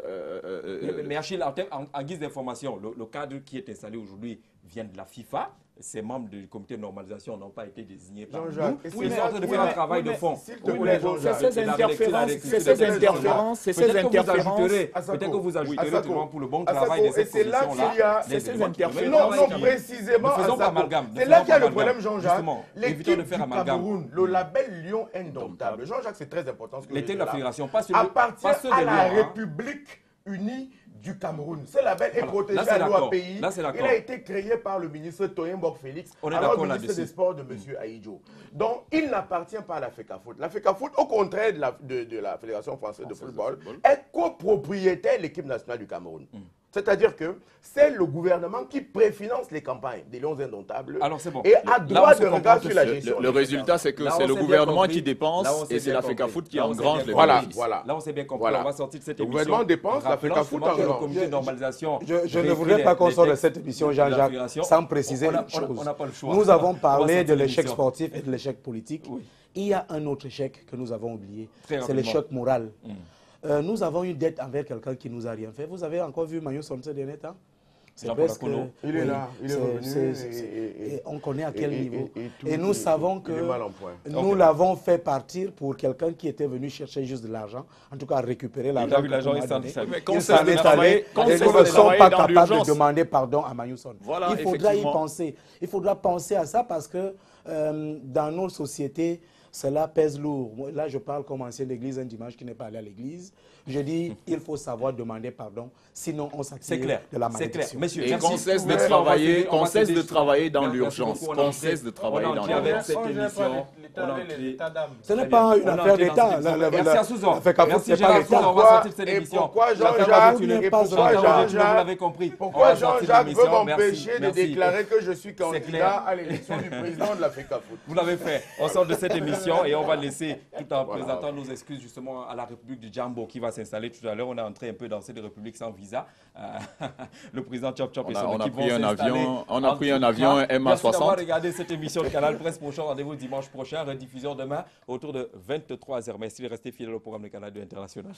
Mais Achille, en guise d'information, le cadre qui est installé aujourd'hui vient de la FIFA. Ces membres du comité de normalisation n'ont pas été désignés par nous. Ils sont en train de faire un travail de fond. C'est ces interférences. Peut-être que vous ajouterez pour le bon travail de cette commission-là. C'est ces interférences. Non, précisément. Ne faisons pas amalgame. C'est là qu'il y a le problème, Jean-Jacques. L'équipe du Cameroun, le label Lion indomptable. Jean-Jacques, c'est très important. L'été de la fédération, pas appartient à la République unie du Cameroun. Ce label est protégé à l'OAPI. Il a été créé par le ministre Toyenborg Félix, alors ministre des Sports de M. Aïdjo. Donc, il n'appartient pas à la FECAFOOT. La FECAFOOT, au contraire de la Fédération française de football, est copropriétaire de l'équipe nationale du Cameroun. C'est-à-dire que c'est le gouvernement qui préfinance les campagnes des Lions indomptables et a droit de regard sur la gestion. Le résultat, c'est que c'est le gouvernement qui dépense et c'est la FECAFOOT qui engrange les bénéfices. Là, on s'est bien compris. On va sortir de cette émission. Le gouvernement dépense, la FECAFOOT engrange. Le comité de normalisation. Je ne voudrais pas qu'on sorte de cette émission, Jean-Jacques, sans préciser une chose. Nous avons parlé de l'échec sportif et de l'échec politique. Il y a un autre échec que nous avons oublié. C'est l'échec moral. Nous avons une dette envers quelqu'un qui nous a rien fait. Vous avez encore vu Mayo Son ces derniers temps? C'est presque... Il est là, il est revenu. Et on connaît à quel niveau. Et nous savons que nous l'avons fait partir pour quelqu'un qui était venu chercher juste de l'argent, en tout cas récupérer l'argent. Il s'en est allé et nous ne sommes pas capables de demander pardon à Mayo Son. Il faudra y penser. Il faudra penser à ça parce que dans nos sociétés, cela pèse lourd. Là, je parle comme ancien d'église, un dimanche qui n'est pas allé à l'église. Je dis, il faut savoir demander pardon, sinon on s'attire de la malédiction. Monsieur, et qu'on cesse de travailler dans l'urgence. Qu'on cesse de travailler dans l'urgence. Ce n'est pas une affaire d'État. Merci à Souzon. Merci Gérard Souzon, on va sortir de cette émission. Pourquoi Jean-Jacques veut m'empêcher de déclarer que je suis candidat à l'élection du président de la FECAFOOT? Vous l'avez fait. On sort de cette émission et on va laisser, tout en présentant nos excuses justement à la République du Djambo qui va s'installer tout à l'heure. On est entré un peu dans cette république sans visa. Le président Chop Chop et son équipe vont s'installer. On a pris un avion MA60. Merci d'avoir regardé cette émission de Canal Presse. Prochain rendez-vous dimanche prochain. Rediffusion demain autour de 23h. Merci de rester fidèle au programme de Canal 2 International.